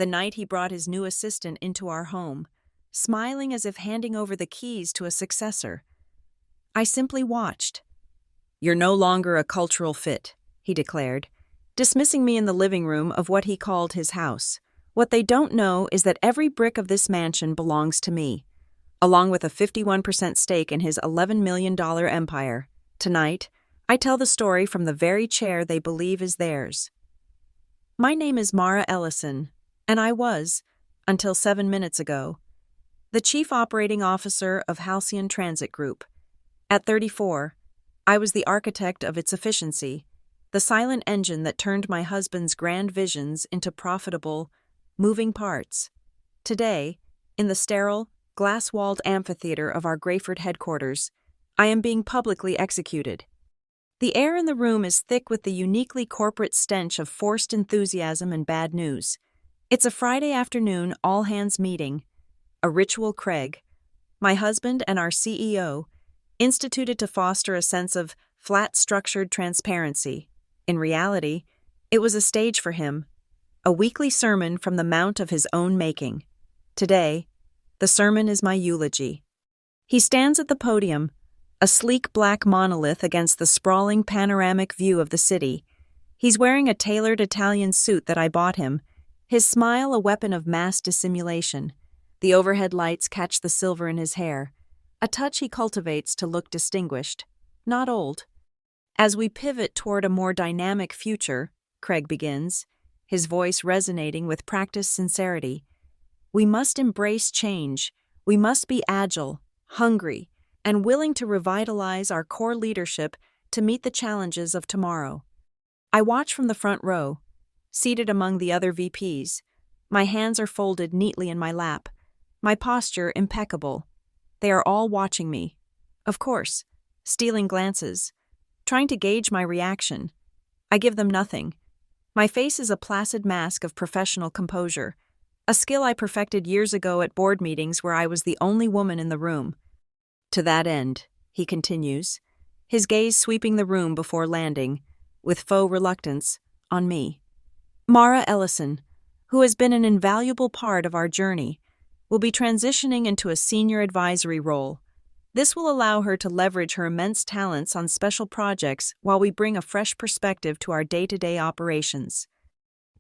the night he brought his new assistant into our home, smiling as if handing over the keys to a successor. I simply watched. "You're no longer a cultural fit," he declared, dismissing me in the living room of what he called his house. "What they don't know is that every brick of this mansion belongs to me, along with a 51% stake in his $11 million empire. Tonight, I tell the story from the very chair they believe is theirs." My name is Mara Ellison, and I was, until 7 minutes ago, the Chief Operating Officer of Halcyon Transit Group. At 34, I was the architect of its efficiency, the silent engine that turned my husband's grand visions into profitable, moving parts. Today, in the sterile, glass-walled amphitheater of our Grayford headquarters, I am being publicly executed. The air in the room is thick with the uniquely corporate stench of forced enthusiasm and bad news. It's a Friday afternoon all-hands meeting, a ritual Craig, my husband and our CEO, instituted to foster a sense of flat-structured transparency. In reality, it was a stage for him, a weekly sermon from the mount of his own making. Today, the sermon is my eulogy. He stands at the podium, a sleek black monolith against the sprawling panoramic view of the city. He's wearing a tailored Italian suit that I bought him, his smile a weapon of mass dissimulation. The overhead lights catch the silver in his hair, a touch he cultivates to look distinguished, not old. As we pivot toward a more dynamic future, Craig begins, his voice resonating with practiced sincerity. We must embrace change. We must be agile, hungry, and willing to revitalize our core leadership to meet the challenges of tomorrow. I watch from the front row, seated among the other VPs. My hands are folded neatly in my lap, my posture impeccable. They are all watching me, of course, stealing glances, trying to gauge my reaction. I give them nothing. My face is a placid mask of professional composure, a skill I perfected years ago at board meetings where I was the only woman in the room. To that end, he continues, his gaze sweeping the room before landing, with faux reluctance, on me. Mara Ellison, who has been an invaluable part of our journey, will be transitioning into a senior advisory role. This will allow her to leverage her immense talents on special projects while we bring a fresh perspective to our day-to-day operations.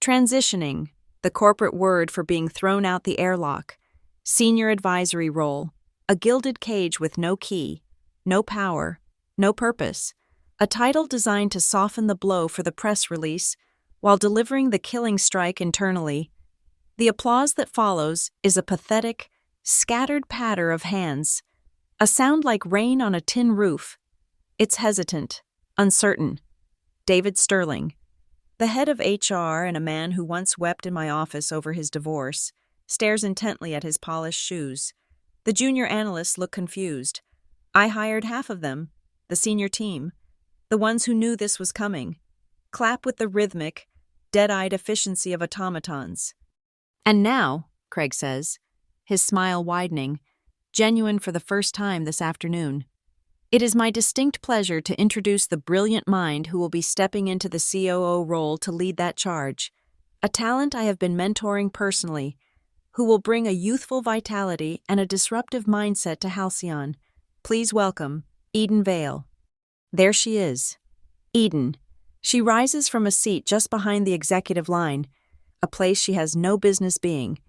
Transitioning, the corporate word for being thrown out the airlock. Senior advisory role, a gilded cage with no key, no power, no purpose. A title designed to soften the blow for the press release while delivering the killing strike internally. The applause that follows is a pathetic, scattered patter of hands, a sound like rain on a tin roof. It's hesitant, uncertain. David Sterling, the head of HR and a man who once wept in my office over his divorce, stares intently at his polished shoes. The junior analysts look confused. I hired half of them, the senior team, the ones who knew this was coming, clap with the rhythmic, dead-eyed efficiency of automatons. And now, Craig says, his smile widening, genuine for the first time this afternoon, it is my distinct pleasure to introduce the brilliant mind who will be stepping into the COO role to lead that charge, a talent I have been mentoring personally, who will bring a youthful vitality and a disruptive mindset to Halcyon. Please welcome Eden Vale. There she is. Eden. She rises from a seat just behind the executive line, a place she has no business being.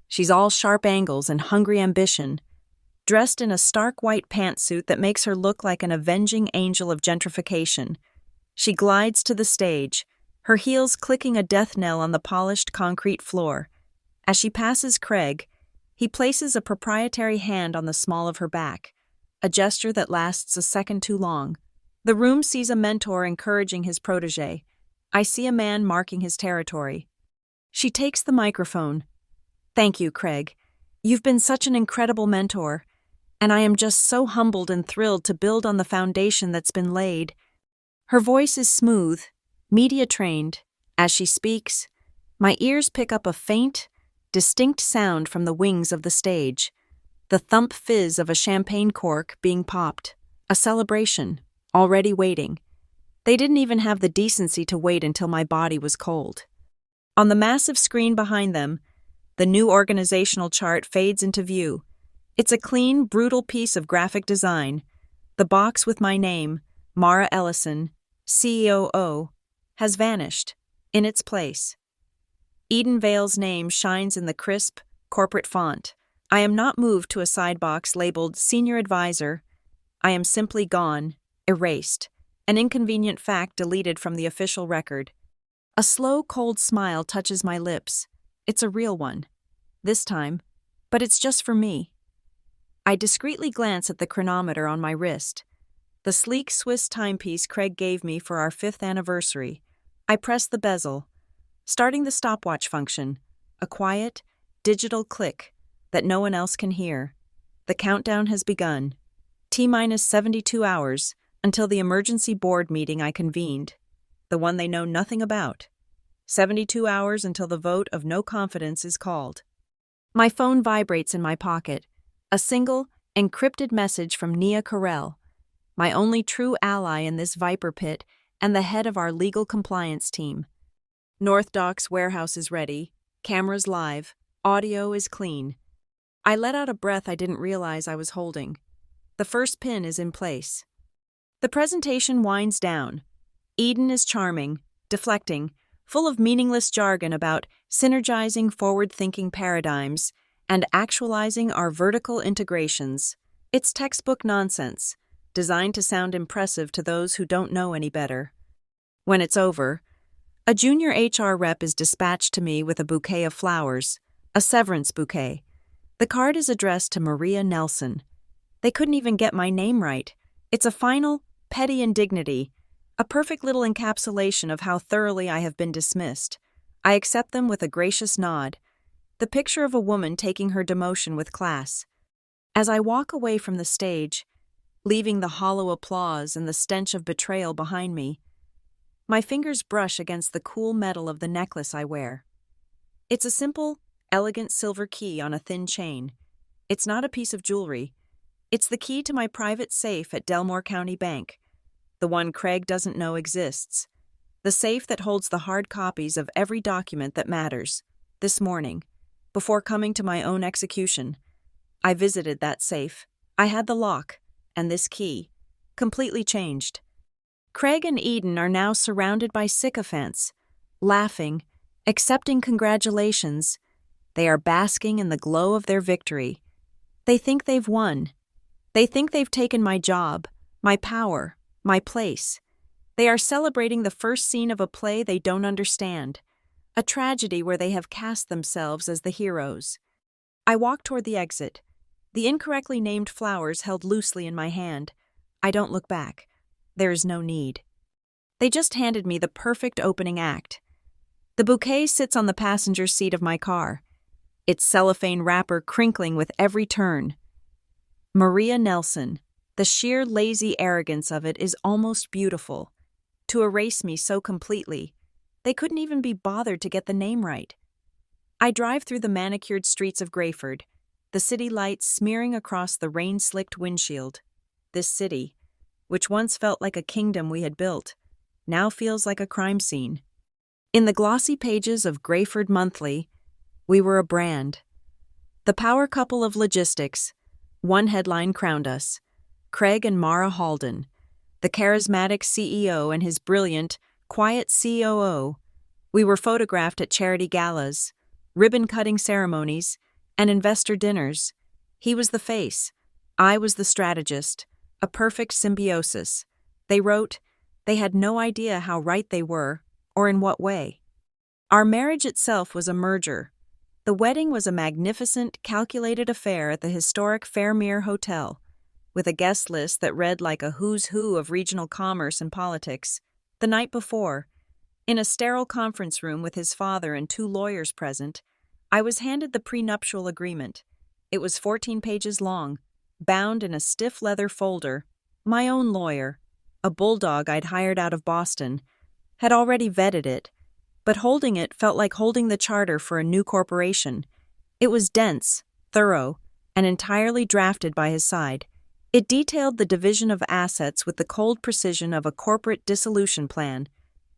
She's all sharp angles and hungry ambition, dressed in a stark white pantsuit that makes her look like an avenging angel of gentrification. She glides to the stage, her heels clicking a death knell on the polished concrete floor. As she passes Craig, he places a proprietary hand on the small of her back, a gesture that lasts a second too long. The room sees a mentor encouraging his protege. I see a man marking his territory. She takes the microphone. Thank you, Craig. You've been such an incredible mentor, and I am just so humbled and thrilled to build on the foundation that's been laid. Her voice is smooth, media-trained. As she speaks, my ears pick up a faint, distinct sound from the wings of the stage, the thump fizz of a champagne cork being popped, a celebration, already waiting. They didn't even have the decency to wait until my body was cold. On the massive screen behind them, The new organizational chart fades into view. It's a clean, brutal piece of graphic design. The box with my name, Mara Ellison, COO, has vanished. In its place, Eden Vale's name shines in the crisp, corporate font. I am not moved to a side box labeled Senior Advisor. I am simply gone, erased, an inconvenient fact deleted from the official record. A slow, cold smile touches my lips. It's a real one. This time, but it's just for me. I discreetly glance at the chronometer on my wrist. The sleek Swiss timepiece Craig gave me for our 5th anniversary. I press the bezel, starting the stopwatch function, a quiet, digital click that no one else can hear. The countdown has begun. T-minus 72 hours until the emergency board meeting I convened, the one they know nothing about. 72 hours until the vote of no confidence is called. My phone vibrates in my pocket. A single, encrypted message from Nia Carell, my only true ally in this viper pit and the head of our legal compliance team. North Dock's warehouse is ready, cameras live, audio is clean. I let out a breath I didn't realize I was holding. The first pin is in place. The presentation winds down. Eden is charming, deflecting, full of meaningless jargon about synergizing forward-thinking paradigms and actualizing our vertical integrations. It's textbook nonsense, designed to sound impressive to those who don't know any better. When it's over, a junior HR rep is dispatched to me with a bouquet of flowers, a severance bouquet. The card is addressed to Maria Nelson. They couldn't even get my name right. It's a final, petty indignity, a perfect little encapsulation of how thoroughly I have been dismissed. I accept them with a gracious nod, the picture of a woman taking her demotion with class. As I walk away from the stage, leaving the hollow applause and the stench of betrayal behind me, my fingers brush against the cool metal of the necklace I wear. It's a simple, elegant silver key on a thin chain. It's not a piece of jewelry. It's the key to my private safe at Delmore County Bank, the one Craig doesn't know exists. The safe that holds the hard copies of every document that matters. This morning, before coming to my own execution, I visited that safe. I had the lock, and this key, completely changed. Craig and Eden are now surrounded by sycophants, laughing, accepting congratulations. They are basking in the glow of their victory. They think they've won. They think they've taken my job, my power, my place. They are celebrating the first scene of a play they don't understand, a tragedy where they have cast themselves as the heroes. I walk toward the exit, the incorrectly named flowers held loosely in my hand. I don't look back. There is no need. They just handed me the perfect opening act. The bouquet sits on the passenger seat of my car, its cellophane wrapper crinkling with every turn. Maria Nelson, the sheer lazy arrogance of it is almost beautiful. To erase me so completely, they couldn't even be bothered to get the name right. I drive through the manicured streets of Grayford, the city lights smearing across the rain-slicked windshield. This city, which once felt like a kingdom we had built, now feels like a crime scene. In the glossy pages of Grayford Monthly, we were a brand. The power couple of logistics. One headline crowned us: Craig and Mara Halden, the charismatic CEO and his brilliant, quiet COO. We were photographed at charity galas, ribbon-cutting ceremonies, and investor dinners. He was the face. I was the strategist. A perfect symbiosis. They wrote, they had no idea how right they were, or in what way. Our marriage itself was a merger. The wedding was a magnificent, calculated affair at the historic Fairmere Hotel, with a guest list that read like a who's who of regional commerce and politics. The night before, in a sterile conference room with his father and 2 lawyers present, I was handed the prenuptial agreement. It was 14 pages long, bound in a stiff leather folder. My own lawyer, a bulldog I'd hired out of Boston, had already vetted it, but holding it felt like holding the charter for a new corporation. It was dense, thorough, and entirely drafted by his side. It detailed the division of assets with the cold precision of a corporate dissolution plan.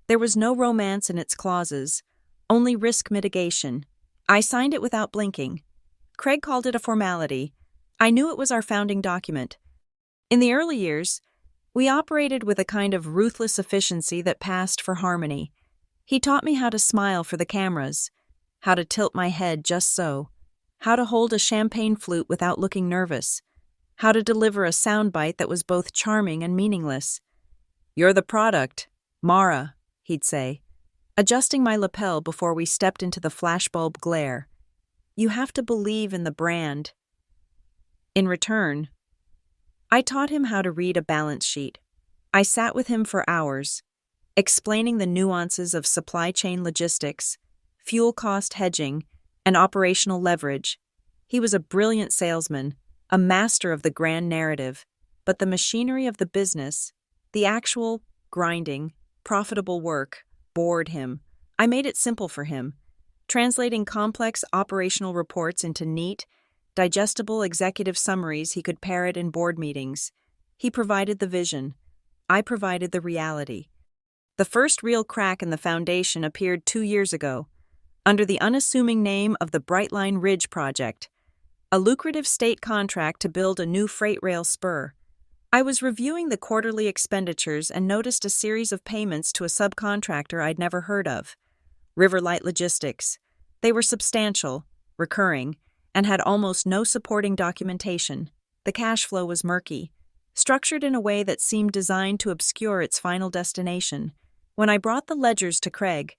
There was no romance in its clauses, only risk mitigation. I signed it without blinking. Craig called it a formality. I knew it was our founding document. In the early years, we operated with a kind of ruthless efficiency that passed for harmony. He taught me how to smile for the cameras, how to tilt my head just so, how to hold a champagne flute without looking nervous, how to deliver a soundbite that was both charming and meaningless. "You're the product, Mara," he'd say, adjusting my lapel before we stepped into the flashbulb glare. "You have to believe in the brand." In return, I taught him how to read a balance sheet. I sat with him for hours, explaining the nuances of supply chain logistics, fuel cost hedging, and operational leverage. He was a brilliant salesman, a master of the grand narrative, but the machinery of the business, the actual, grinding, profitable work, bored him. I made it simple for him, translating complex operational reports into neat, digestible executive summaries he could parrot in board meetings. He provided the vision. I provided the reality. The first real crack in the foundation appeared 2 years ago, under the unassuming name of the Brightline Ridge Project, a lucrative state contract to build a new freight rail spur. I was reviewing the quarterly expenditures and noticed a series of payments to a subcontractor I'd never heard of, Riverlight Logistics. They were substantial, recurring, and had almost no supporting documentation. The cash flow was murky, structured in a way that seemed designed to obscure its final destination. When I brought the ledgers to Craig,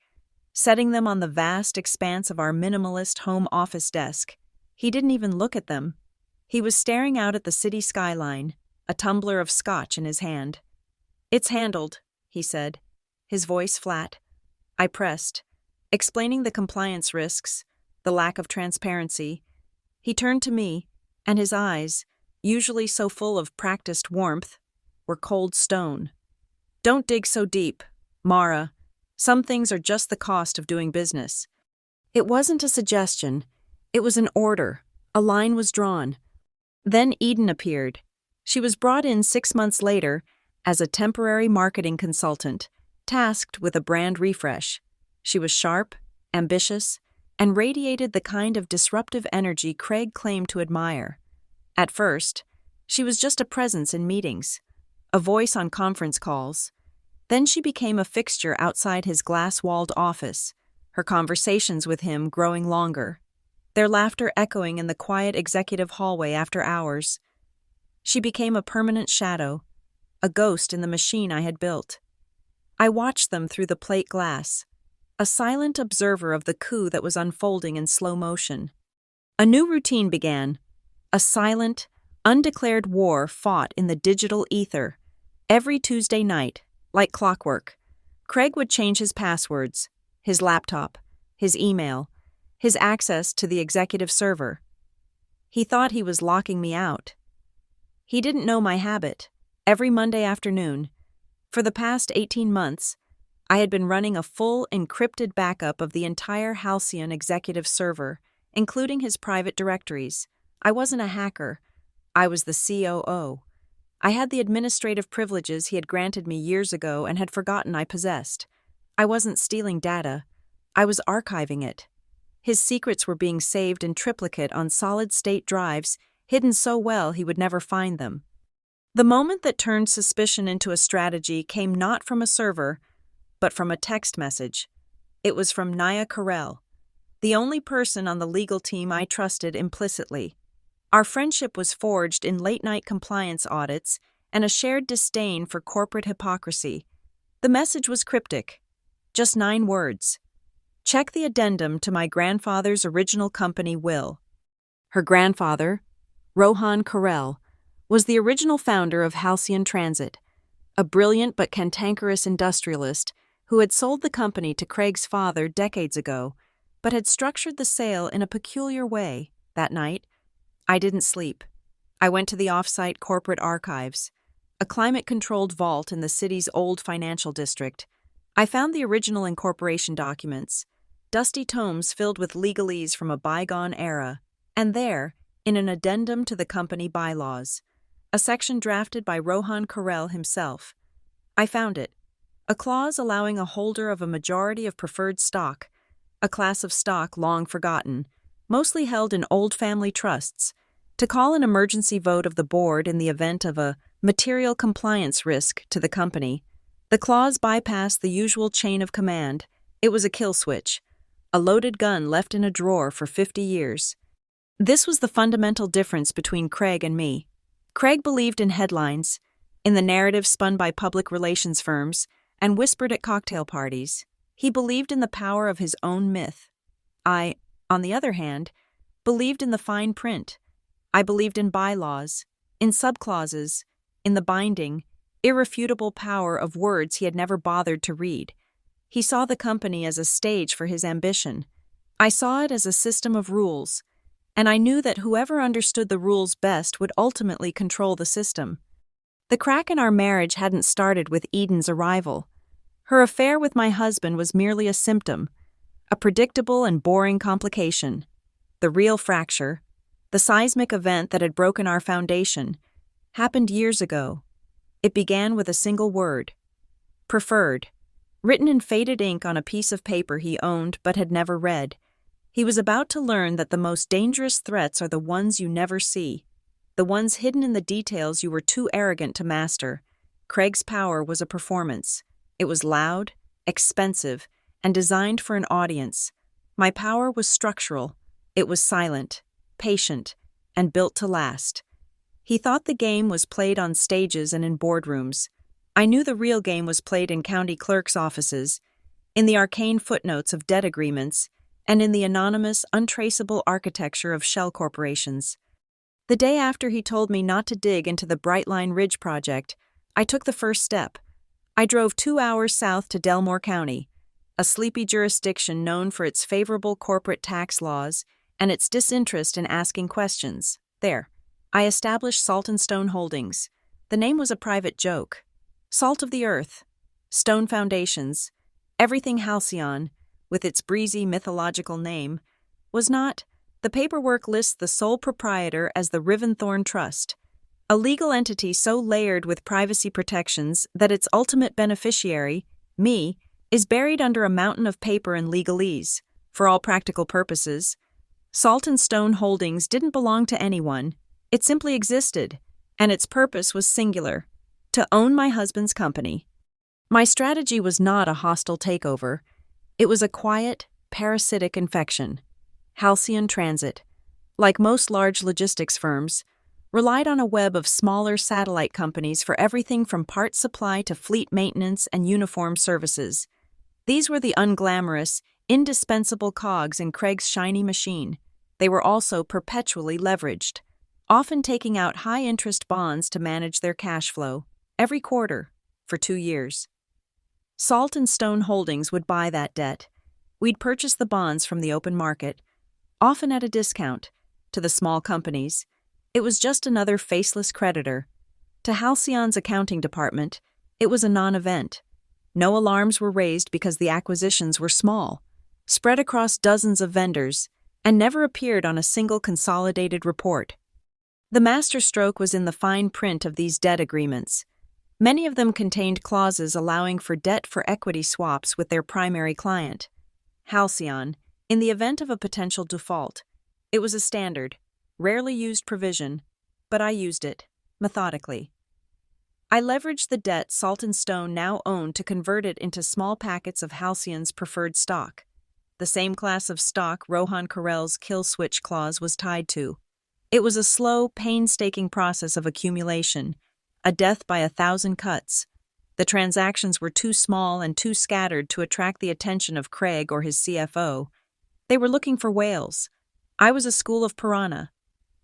setting them on the vast expanse of our minimalist home office desk, he didn't even look at them. He was staring out at the city skyline, a tumbler of scotch in his hand. "It's handled," he said, his voice flat. I pressed, explaining the compliance risks, the lack of transparency. He turned to me, and his eyes, usually so full of practiced warmth, were cold stone. "Don't dig so deep, Mara. Some things are just the cost of doing business." It wasn't a suggestion. It was an order. A line was drawn. Then Eden appeared. She was brought in 6 months later as a temporary marketing consultant, tasked with a brand refresh. She was sharp, ambitious, and radiated the kind of disruptive energy Craig claimed to admire. At first, she was just a presence in meetings, a voice on conference calls. Then she became a fixture outside his glass-walled office, her conversations with him growing longer, their laughter echoing in the quiet executive hallway after hours. She became a permanent shadow, a ghost in the machine I had built. I watched them through the plate glass, a silent observer of the coup that was unfolding in slow motion. A new routine began, a silent, undeclared war fought in the digital ether. Every Tuesday night, like clockwork, Craig would change his passwords, his laptop, his email, his access to the executive server. He thought he was locking me out. He didn't know my habit. Every Monday afternoon, for the past 18 months, I had been running a full encrypted backup of the entire Halcyon executive server, including his private directories. I wasn't a hacker. I was the COO. I had the administrative privileges he had granted me years ago and had forgotten I possessed. I wasn't stealing data. I was archiving it. His secrets were being saved in triplicate on solid-state drives, hidden so well he would never find them. The moment that turned suspicion into a strategy came not from a server, but from a text message. It was from Naya Carell, the only person on the legal team I trusted implicitly. Our friendship was forged in late-night compliance audits and a shared disdain for corporate hypocrisy. The message was cryptic, just 9 words. "Check the addendum to my grandfather's original company will." Her grandfather, Rohan Carell, was the original founder of Halcyon Transit, a brilliant but cantankerous industrialist who had sold the company to Craig's father decades ago, but had structured the sale in a peculiar way. That night, I didn't sleep. I went to the off-site corporate archives, a climate-controlled vault in the city's old financial district. I found the original incorporation documents, dusty tomes filled with legalese from a bygone era, and there, in an addendum to the company bylaws, a section drafted by Rohan Carell himself. I found it, a clause allowing a holder of a majority of preferred stock, a class of stock long forgotten, mostly held in old family trusts, to call an emergency vote of the board in the event of a material compliance risk to the company. The clause bypassed the usual chain of command. It was a kill switch, a loaded gun left in a drawer for 50 years. This was the fundamental difference between Craig and me. Craig believed in headlines, in the narrative spun by public relations firms and whispered at cocktail parties. He believed in the power of his own myth. I, on the other hand, believed in the fine print. I believed in bylaws, in subclauses, in the binding, irrefutable power of words he had never bothered to read. He saw the company as a stage for his ambition. I saw it as a system of rules, and I knew that whoever understood the rules best would ultimately control the system. The crack in our marriage hadn't started with Eden's arrival. Her affair with my husband was merely a symptom, a predictable and boring complication. The real fracture, the seismic event that had broken our foundation, happened years ago. It began with a single word: preferred, written in faded ink on a piece of paper he owned but had never read. He was about to learn that the most dangerous threats are the ones you never see, the ones hidden in the details you were too arrogant to master. Craig's power was a performance. It was loud, expensive, and designed for an audience. My power was structural. It was silent, patient, and built to last. He thought the game was played on stages and in boardrooms. I knew the real game was played in county clerks' offices, in the arcane footnotes of debt agreements, and in the anonymous, untraceable architecture of shell corporations. The day after he told me not to dig into the Brightline Ridge project, I took the first step. I drove 2 hours south to Delmore County, a sleepy jurisdiction known for its favorable corporate tax laws and its disinterest in asking questions. There, I established Salt and Stone Holdings. The name was a private joke. Salt of the earth, stone foundations, everything halcyon, with its breezy mythological name, was not. The paperwork lists the sole proprietor as the Riventhorn Trust, a legal entity so layered with privacy protections that its ultimate beneficiary, me, is buried under a mountain of paper and legalese. For all practical purposes, Salt and Stone Holdings didn't belong to anyone. It simply existed, and its purpose was singular: to own my husband's company. My strategy was not a hostile takeover. It was a quiet, parasitic infection. Halcyon Transit, like most large logistics firms, relied on a web of smaller satellite companies for everything from parts supply to fleet maintenance and uniform services. These were the unglamorous, indispensable cogs in Craig's shiny machine. They were also perpetually leveraged, often taking out high-interest bonds to manage their cash flow, every quarter, for 2 years. Salt and Stone Holdings would buy that debt. We'd purchase the bonds from the open market, often at a discount. To the small companies, it was just another faceless creditor. To Halcyon's accounting department, it was a non-event. No alarms were raised because the acquisitions were small, spread across dozens of vendors, and never appeared on a single consolidated report. The masterstroke was in the fine print of these debt agreements. Many of them contained clauses allowing for debt-for-equity swaps with their primary client, Halcyon, in the event of a potential default. It was a standard, rarely used provision, but I used it, methodically. I leveraged the debt Salt and Stone now owned to convert it into small packets of Halcyon's preferred stock, the same class of stock Rohan Carell's kill switch clause was tied to. It was a slow, painstaking process of accumulation, a death by 1,000 cuts. The transactions were too small and too scattered to attract the attention of Craig or his CFO. They were looking for whales. I was a school of piranha,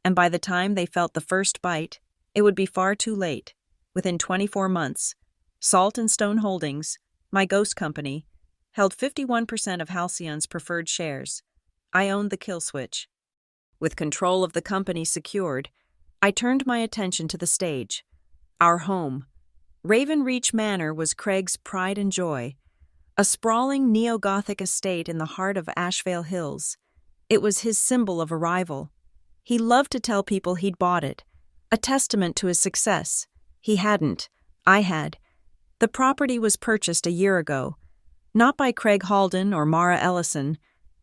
and by the time they felt the first bite, it would be far too late. Within 24 months, Salt and Stone Holdings, my ghost company, held 51% of Halcyon's preferred shares. I owned the kill switch. With control of the company secured, I turned my attention to the stage. Our home, Raven Reach Manor, was Craig's pride and joy, a sprawling neo-Gothic estate in the heart of Ashvale Hills. It was his symbol of arrival. He loved to tell people he'd bought it, a testament to his success. He hadn't. I had. The property was purchased a year ago, not by Craig Halden or Mara Ellison,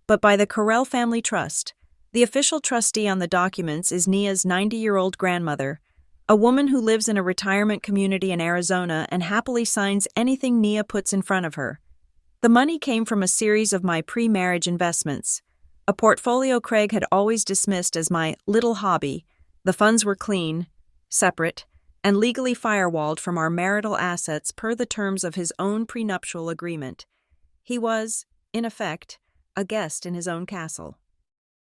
but by the Carell Family Trust. The official trustee on the documents is Nia's 90-year-old grandmother, a woman who lives in a retirement community in Arizona and happily signs anything Nia puts in front of her. The money came from a series of my pre-marriage investments, a portfolio Craig had always dismissed as my little hobby. The funds were clean, separate, and legally firewalled from our marital assets per the terms of his own prenuptial agreement. He was, in effect, a guest in his own castle.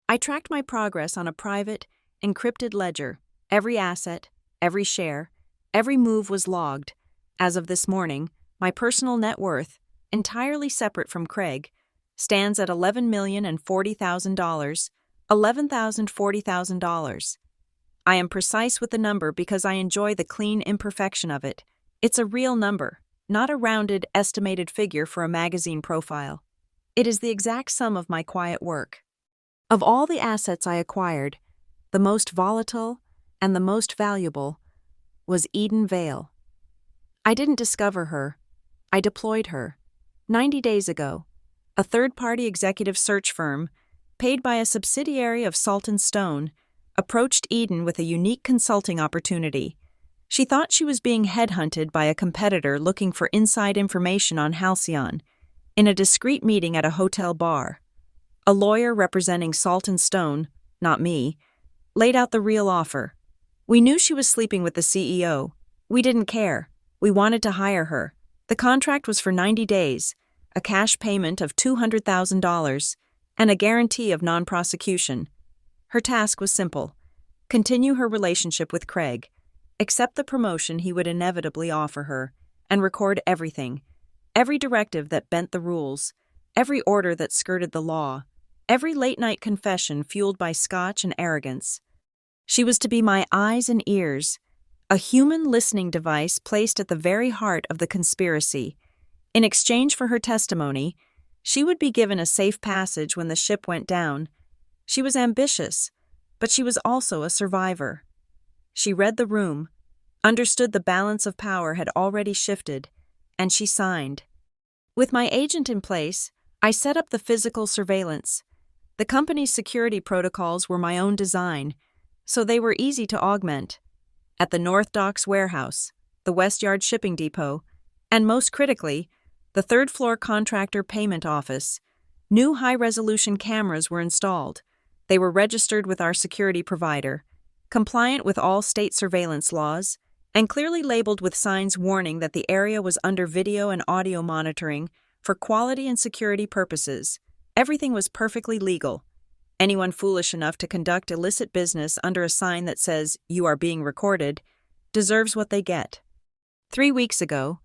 I tracked my progress on a private, encrypted ledger. Every asset, every share, every move was logged. As of this morning, my personal net worth, entirely separate from Craig, stands at $11,040,000, $11,040,000. I am precise with the number because I enjoy the clean imperfection of it. It's a real number, not a rounded, estimated figure for a magazine profile. It is the exact sum of my quiet work. Of all the assets I acquired, the most volatile and the most valuable was Eden Vale. I didn't discover her. I deployed her. 90 days ago, a third-party executive search firm, paid by a subsidiary of Salt & Stone, approached Eden with a unique consulting opportunity. She thought she was being headhunted by a competitor looking for inside information on Halcyon in a discreet meeting at a hotel bar. A lawyer representing Salt & Stone, not me, laid out the real offer. We knew she was sleeping with the CEO. We didn't care. We wanted to hire her. The contract was for 90 days, a cash payment of $200,000, and a guarantee of non-prosecution. Her task was simple: continue her relationship with Craig, accept the promotion he would inevitably offer her, and record everything, every directive that bent the rules, every order that skirted the law, every late-night confession fueled by scotch and arrogance. She was to be my eyes and ears, a human listening device placed at the very heart of the conspiracy. In exchange for her testimony, she would be given a safe passage when the ship went down. She was ambitious, but she was also a survivor. She read the room, understood the balance of power had already shifted, and she signed. With my agent in place, I set up the physical surveillance. The company's security protocols were my own design, so they were easy to augment. At the North Docks warehouse, the West Yard shipping depot, and most critically, the third-floor contractor payment office, new high-resolution cameras were installed. They were registered with our security provider, compliant with all state surveillance laws, and clearly labeled with signs warning that the area was under video and audio monitoring for quality and security purposes. Everything was perfectly legal. Anyone foolish enough to conduct illicit business under a sign that says, "You are being recorded," deserves what they get. 3 weeks ago,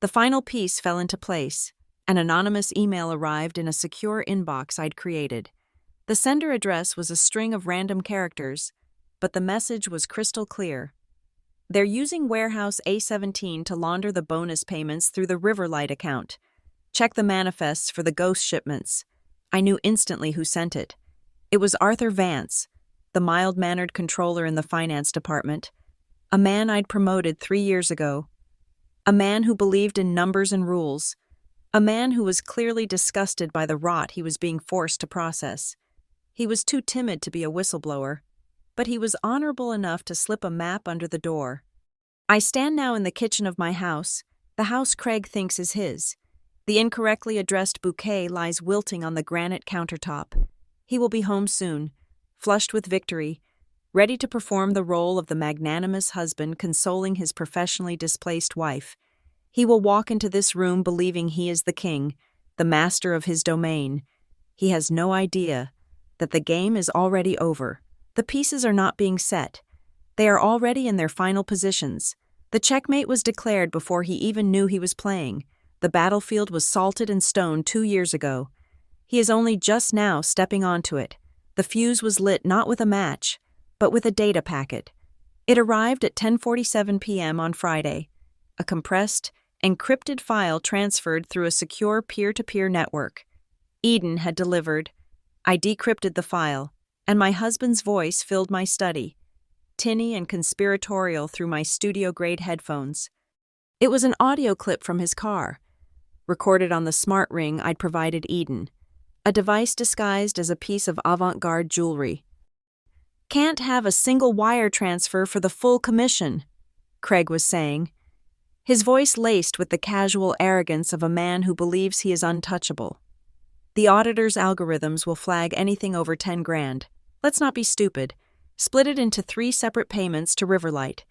the final piece fell into place. An anonymous email arrived in a secure inbox I'd created. The sender address was a string of random characters, but the message was crystal clear. They're using Warehouse A17 to launder the bonus payments through the Riverlight account. Check the manifests for the ghost shipments. I knew instantly who sent it. It was Arthur Vance, the mild-mannered controller in the finance department, a man I'd promoted 3 years ago, a man who believed in numbers and rules, a man who was clearly disgusted by the rot he was being forced to process. He was too timid to be a whistleblower, but he was honorable enough to slip a map under the door. I stand now in the kitchen of my house, the house Craig thinks is his. The incorrectly addressed bouquet lies wilting on the granite countertop. He will be home soon, flushed with victory, ready to perform the role of the magnanimous husband consoling his professionally displaced wife. He will walk into this room believing he is the king, the master of his domain. He has no idea that the game is already over. The pieces are not being set. They are already in their final positions. The checkmate was declared before he even knew he was playing. The battlefield was salted and stoned 2 years ago. He is only just now stepping onto it. The fuse was lit not with a match, but with a data packet. It arrived at 10:47 p.m. on Friday, a compressed, encrypted file transferred through a secure peer-to-peer network. Eden had delivered. I decrypted the file, and my husband's voice filled my study, tinny and conspiratorial through my studio-grade headphones. It was an audio clip from his car, recorded on the smart ring I'd provided Eden. a device disguised as a piece of avant-garde jewelry. Can't have a single wire transfer for the full commission, Craig was saying, his voice laced with the casual arrogance of a man who believes he is untouchable. The auditor's algorithms will flag anything over 10 grand. Let's not be stupid. Split it into 3 separate payments to Riverlight.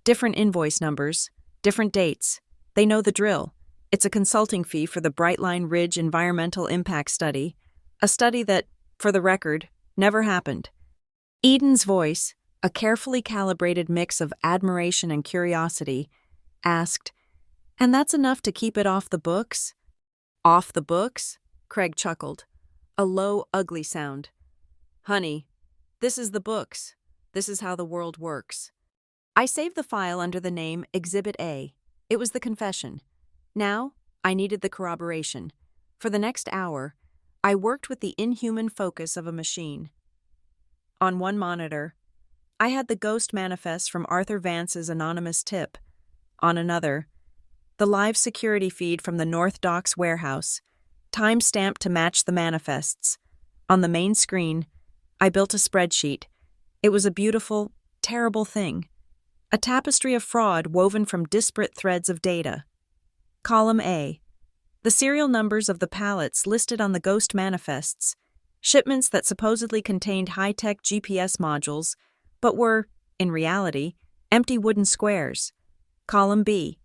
Different invoice numbers, different dates. They know the drill. It's a consulting fee for the Brightline Ridge Environmental Impact Study, a study that, for the record, never happened. Eden's voice, a carefully calibrated mix of admiration and curiosity, asked, "And that's enough to keep it off the books?" "Off the books?" Craig chuckled. A low, ugly sound. "Honey, this is the books. This is how the world works." I saved the file under the name Exhibit A. It was the confession. Now, I needed the corroboration. For the next hour, I worked with the inhuman focus of a machine. On one monitor, I had the ghost manifest from Arthur Vance's anonymous tip. On another, the live security feed from the North Docks warehouse, time-stamped to match the manifests. On the main screen, I built a spreadsheet. It was a beautiful, terrible thing. A tapestry of fraud woven from disparate threads of data. Column A. The serial numbers of the pallets listed on the ghost manifests, shipments that supposedly contained high-tech GPS modules, but were, in reality, empty wooden squares. Column B.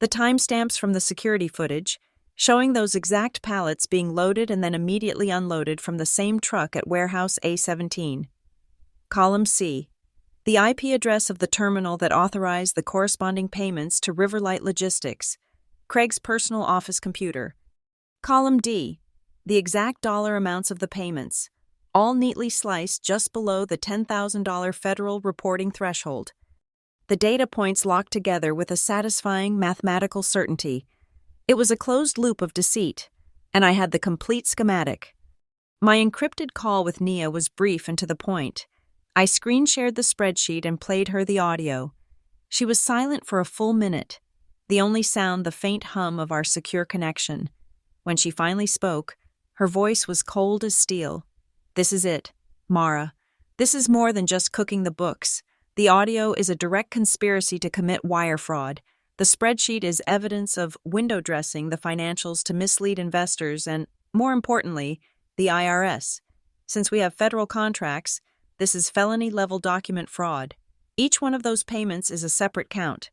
The timestamps from the security footage, showing those exact pallets being loaded and then immediately unloaded from the same truck at warehouse A17. Column C. The IP address of the terminal that authorized the corresponding payments to Riverlight Logistics, Craig's personal office computer. Column D. The exact dollar amounts of the payments, all neatly sliced just below the $10,000 federal reporting threshold. The data points locked together with a satisfying mathematical certainty. It was a closed loop of deceit, and I had the complete schematic. My encrypted call with Nia was brief and to the point. I screen-shared the spreadsheet and played her the audio. She was silent for a full minute, the only sound the faint hum of our secure connection. When she finally spoke, her voice was cold as steel. "This is it, Mara. This is more than just cooking the books. The audio is a direct conspiracy to commit wire fraud. The spreadsheet is evidence of window dressing the financials to mislead investors and, more importantly, the IRS. Since we have federal contracts, this is felony-level document fraud. Each one of those payments is a separate count.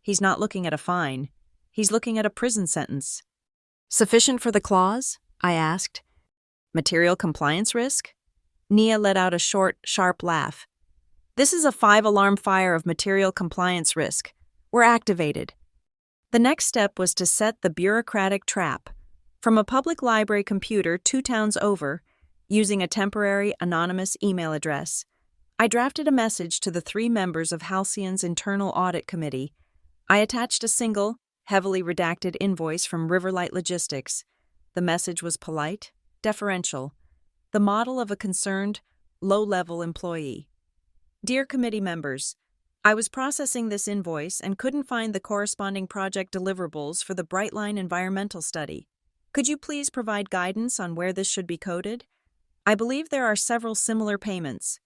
He's not looking at a fine. He's looking at a prison sentence." "Sufficient for the clause?" I asked. "Material compliance risk?" Nia let out a short, sharp laugh. "This is a 5-alarm fire of material compliance risk. We're activated." The next step was to set the bureaucratic trap. From a public library computer 2 towns over, using a temporary anonymous email address, I drafted a message to the 3 members of Halcyon's internal audit committee. I attached a single, heavily redacted invoice from Riverlight Logistics. The message was polite, deferential, the model of a concerned, low-level employee. "Dear committee members, I was processing this invoice and couldn't find the corresponding project deliverables for the Brightline environmental study. Could you please provide guidance on where this should be coded? I believe there are several similar payments."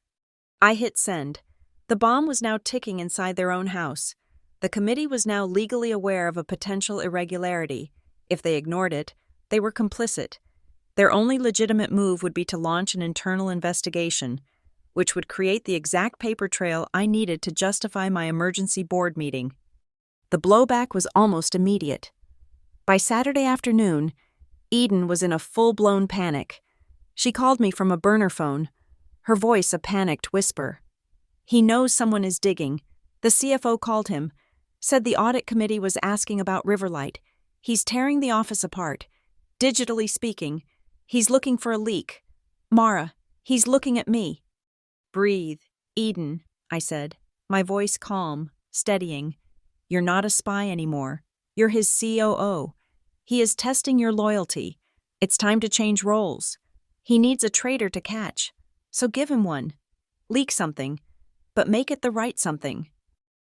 I hit send. The bomb was now ticking inside their own house. The committee was now legally aware of a potential irregularity. If they ignored it, they were complicit. Their only legitimate move would be to launch an internal investigation, which would create the exact paper trail I needed to justify my emergency board meeting. The blowback was almost immediate. By Saturday afternoon, Eden was in a full-blown panic. She called me from a burner phone, her voice a panicked whisper. "He knows someone is digging. The CFO called him, said the audit committee was asking about Riverlight. He's tearing the office apart. Digitally speaking, he's looking for a leak. Mara, he's looking at me." "Breathe, Eden," I said, my voice calm, steadying. "You're not a spy anymore. You're his COO. He is testing your loyalty. It's time to change roles. He needs a traitor to catch, so give him one. Leak something, but make it the right something."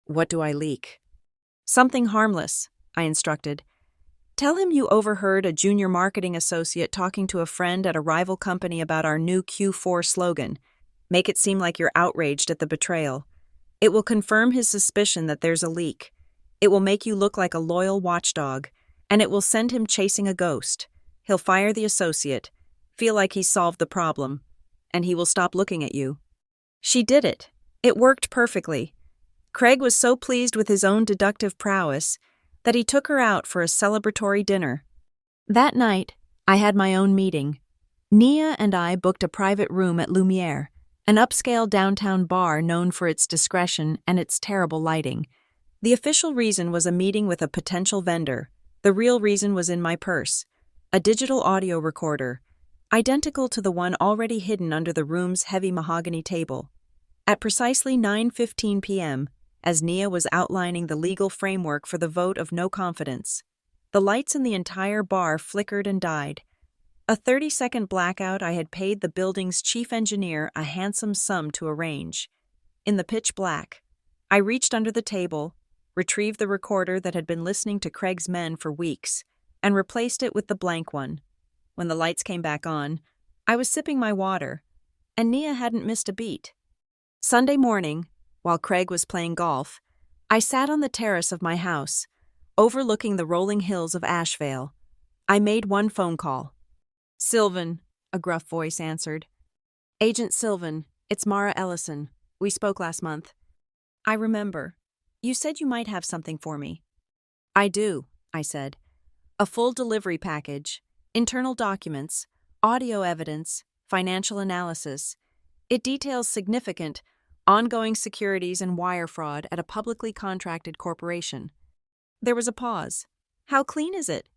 "What do I leak?" "Something harmless," I instructed. Tell him you overheard a junior marketing associate talking to a friend at a rival company about our new Q4 slogan. Make it seem like you're outraged at the betrayal. It will confirm his suspicion that there's a leak. It will make you look like a loyal watchdog, and it will send him chasing a ghost. He'll fire the associate, feel like he's solved the problem, and he will stop looking at you. She did it. It worked perfectly. Craig was so pleased with his own deductive prowess that he took her out for a celebratory dinner. That night, I had my own meeting. Nia and I booked a private room at Lumiere, an upscale downtown bar known for its discretion and its terrible lighting. The official reason was a meeting with a potential vendor. The real reason was in my purse, a digital audio recorder, identical to the one already hidden under the room's heavy mahogany table. At precisely 9:15 p.m., as Nia was outlining the legal framework for the vote of no confidence, the lights in the entire bar flickered and died. A 30-second blackout I had paid the building's chief engineer a handsome sum to arrange. In the pitch black, I reached under the table, retrieved the recorder that had been listening to Craig's men for weeks, and replaced it with the blank one. When the lights came back on, I was sipping my water, and Nia hadn't missed a beat. Sunday morning, while Craig was playing golf, I sat on the terrace of my house, overlooking the rolling hills of Asheville. I made one phone call. "Sylvan," a gruff voice answered. "Agent Sylvan, it's Mara Ellison. We spoke last month." "I remember. You said you might have something for me." "I do," I said. "A full delivery package, internal documents, audio evidence, financial analysis. It details significant, ongoing securities and wire fraud at a publicly contracted corporation." There was a pause. "How clean is it?"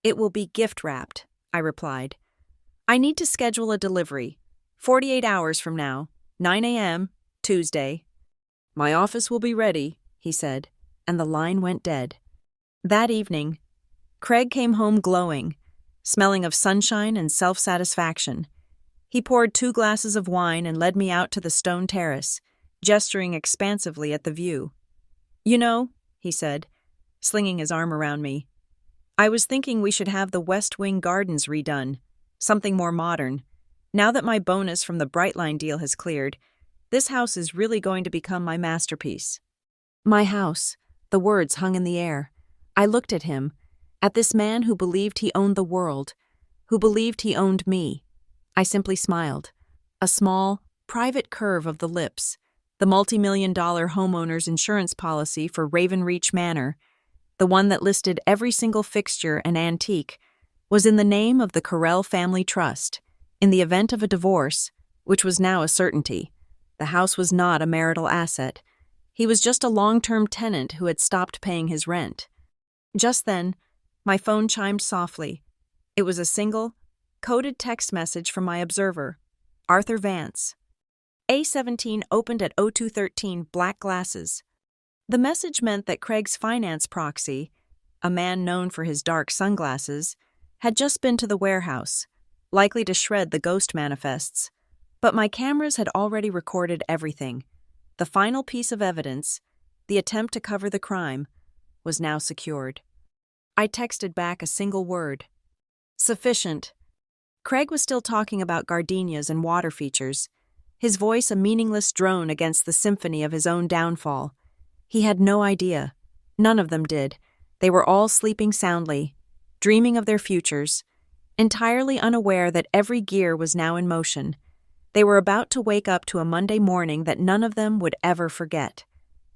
"It will be gift-wrapped," I replied. "I need to schedule a delivery. 48 hours from now, 9 a.m., Tuesday." "My office will be ready," he said, and the line went dead. That evening, Craig came home glowing, smelling of sunshine and self-satisfaction. He poured 2 glasses of wine and led me out to the stone terrace, gesturing expansively at the view. "You know," he said, slinging his arm around me, "I was thinking we should have the West Wing gardens redone, something more modern. Now that my bonus from the Brightline deal has cleared, this house is really going to become my masterpiece." My house. The words hung in the air. I looked at him, at this man who believed he owned the world, who believed he owned me. I simply smiled. A small, private curve of the lips, the multi-million-dollar homeowner's insurance policy for Ravenreach Manor, the one that listed every single fixture and antique, was in the name of the Carell Family Trust. In the event of a divorce, which was now a certainty, the house was not a marital asset. He was just a long-term tenant who had stopped paying his rent. Just then, my phone chimed softly. It was a single, coded text message from my observer, Arthur Vance. A17 opened at 0213, black glasses. The message meant that Craig's finance proxy, a man known for his dark sunglasses, had just been to the warehouse, likely to shred the ghost manifests. But my cameras had already recorded everything. The final piece of evidence, the attempt to cover the crime, was now secured. I texted back a single word. "Sufficient." Craig was still talking about gardenias and water features, his voice a meaningless drone against the symphony of his own downfall. He had no idea. None of them did. They were all sleeping soundly, dreaming of their futures, entirely unaware that every gear was now in motion. They were about to wake up to a Monday morning that none of them would ever forget.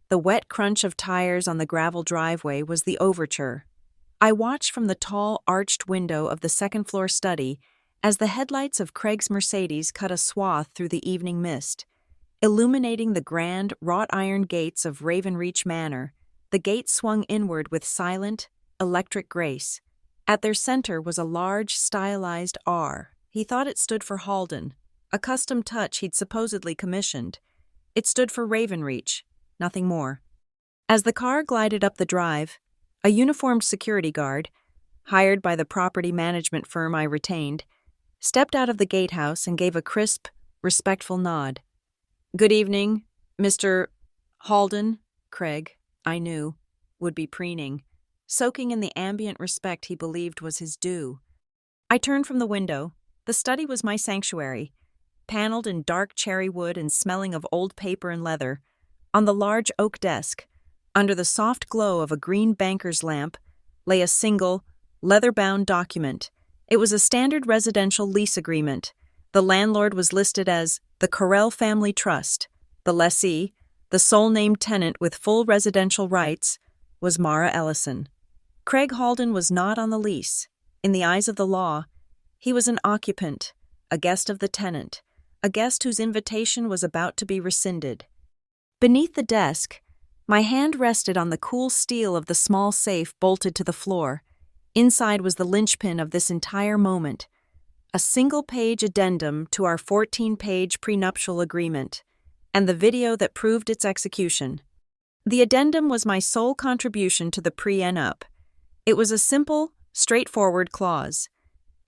The wet crunch of tires on the gravel driveway was the overture. I watched from the tall, arched window of the second-floor study as the headlights of Craig's Mercedes cut a swath through the evening mist, illuminating the grand, wrought-iron gates of Ravenreach Manor. The gates swung inward with silent, electric grace. At their center was a large, stylized R. He thought it stood for Halden, a custom touch he'd supposedly commissioned. It stood for Ravenreach, nothing more. As the car glided up the drive, a uniformed security guard, hired by the property management firm I retained, stepped out of the gatehouse and gave a crisp, respectful nod. "Good evening, Mr. Halden." Craig, I knew, would be preening. soaking in the ambient respect he believed was his due. I turned from the window. The study was my sanctuary, paneled in dark cherry wood and smelling of old paper and leather. On the large oak desk, under the soft glow of a green banker's lamp, lay a single, leather-bound document. It was a standard residential lease agreement. The landlord was listed as the Carell Family Trust. The lessee, the sole named tenant with full residential rights, was Mara Ellison. Craig Halden was not on the lease. In the eyes of the law, he was an occupant, a guest of the tenant, a guest whose invitation was about to be rescinded. Beneath the desk, my hand rested on the cool steel of the small safe bolted to the floor. Inside was the linchpin of this entire moment, a single-page addendum to our 14-page prenuptial agreement, and the video that proved its execution. The addendum was my sole contribution to the prenup. It was a simple, straightforward clause.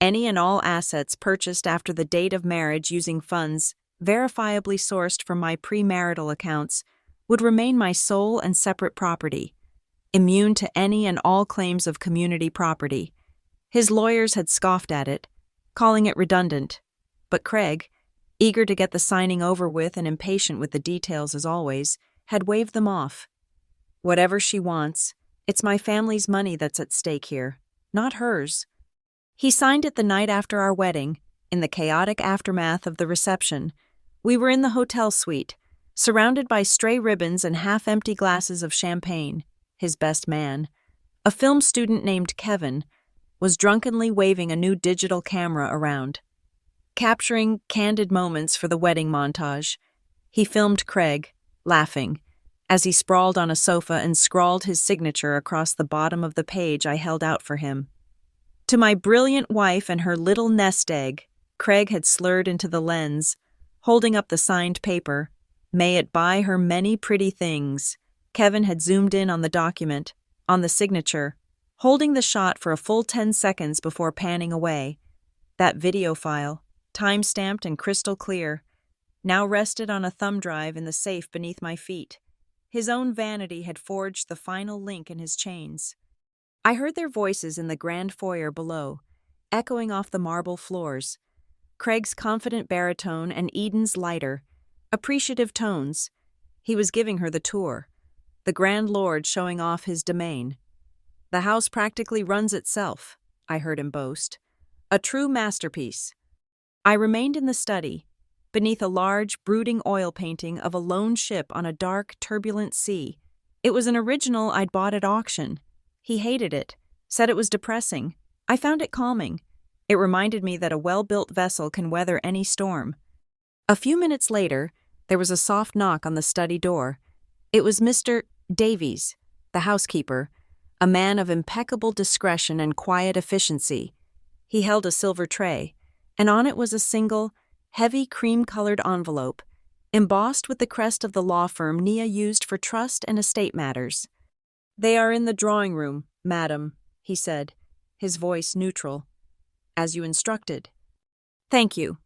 Any and all assets purchased after the date of marriage using funds verifiably sourced from my premarital accounts would remain my sole and separate property, immune to any and all claims of community property. His lawyers had scoffed at it, calling it redundant, but Craig, eager to get the signing over with and impatient with the details as always, had waved them off. Whatever she wants, it's my family's money that's at stake here, not hers. He signed it the night after our wedding, in the chaotic aftermath of the reception. We were in the hotel suite, surrounded by stray ribbons and half-empty glasses of champagne. His best man, a film student named Kevin, was drunkenly waving a new digital camera around, capturing candid moments for the wedding montage. He filmed Craig, laughing, as he sprawled on a sofa and scrawled his signature across the bottom of the page I held out for him. To my brilliant wife and her little nest egg, Craig had slurred into the lens, holding up the signed paper. May it buy her many pretty things. Kevin had zoomed in on the document, on the signature, holding the shot for a full 10 seconds before panning away. That video file, time-stamped and crystal clear, now rested on a thumb drive in the safe beneath my feet. His own vanity had forged the final link in his chains. I heard their voices in the grand foyer below, echoing off the marble floors. Craig's confident baritone and Eden's lighter, appreciative tones. He was giving her the tour, the grand lord showing off his domain. The house practically runs itself, I heard him boast. A true masterpiece. I remained in the study, beneath a large, brooding oil painting of a lone ship on a dark, turbulent sea. It was an original I'd bought at auction. He hated it, said it was depressing. I found it calming. It reminded me that a well-built vessel can weather any storm. A few minutes later, there was a soft knock on the study door. It was Mr. Davies, the housekeeper, a man of impeccable discretion and quiet efficiency. He held a silver tray, and on it was a single, heavy cream-colored envelope, embossed with the crest of the law firm Nia used for trust and estate matters. "They are in the drawing room, madam," he said, his voice neutral. "As you instructed." "Thank you."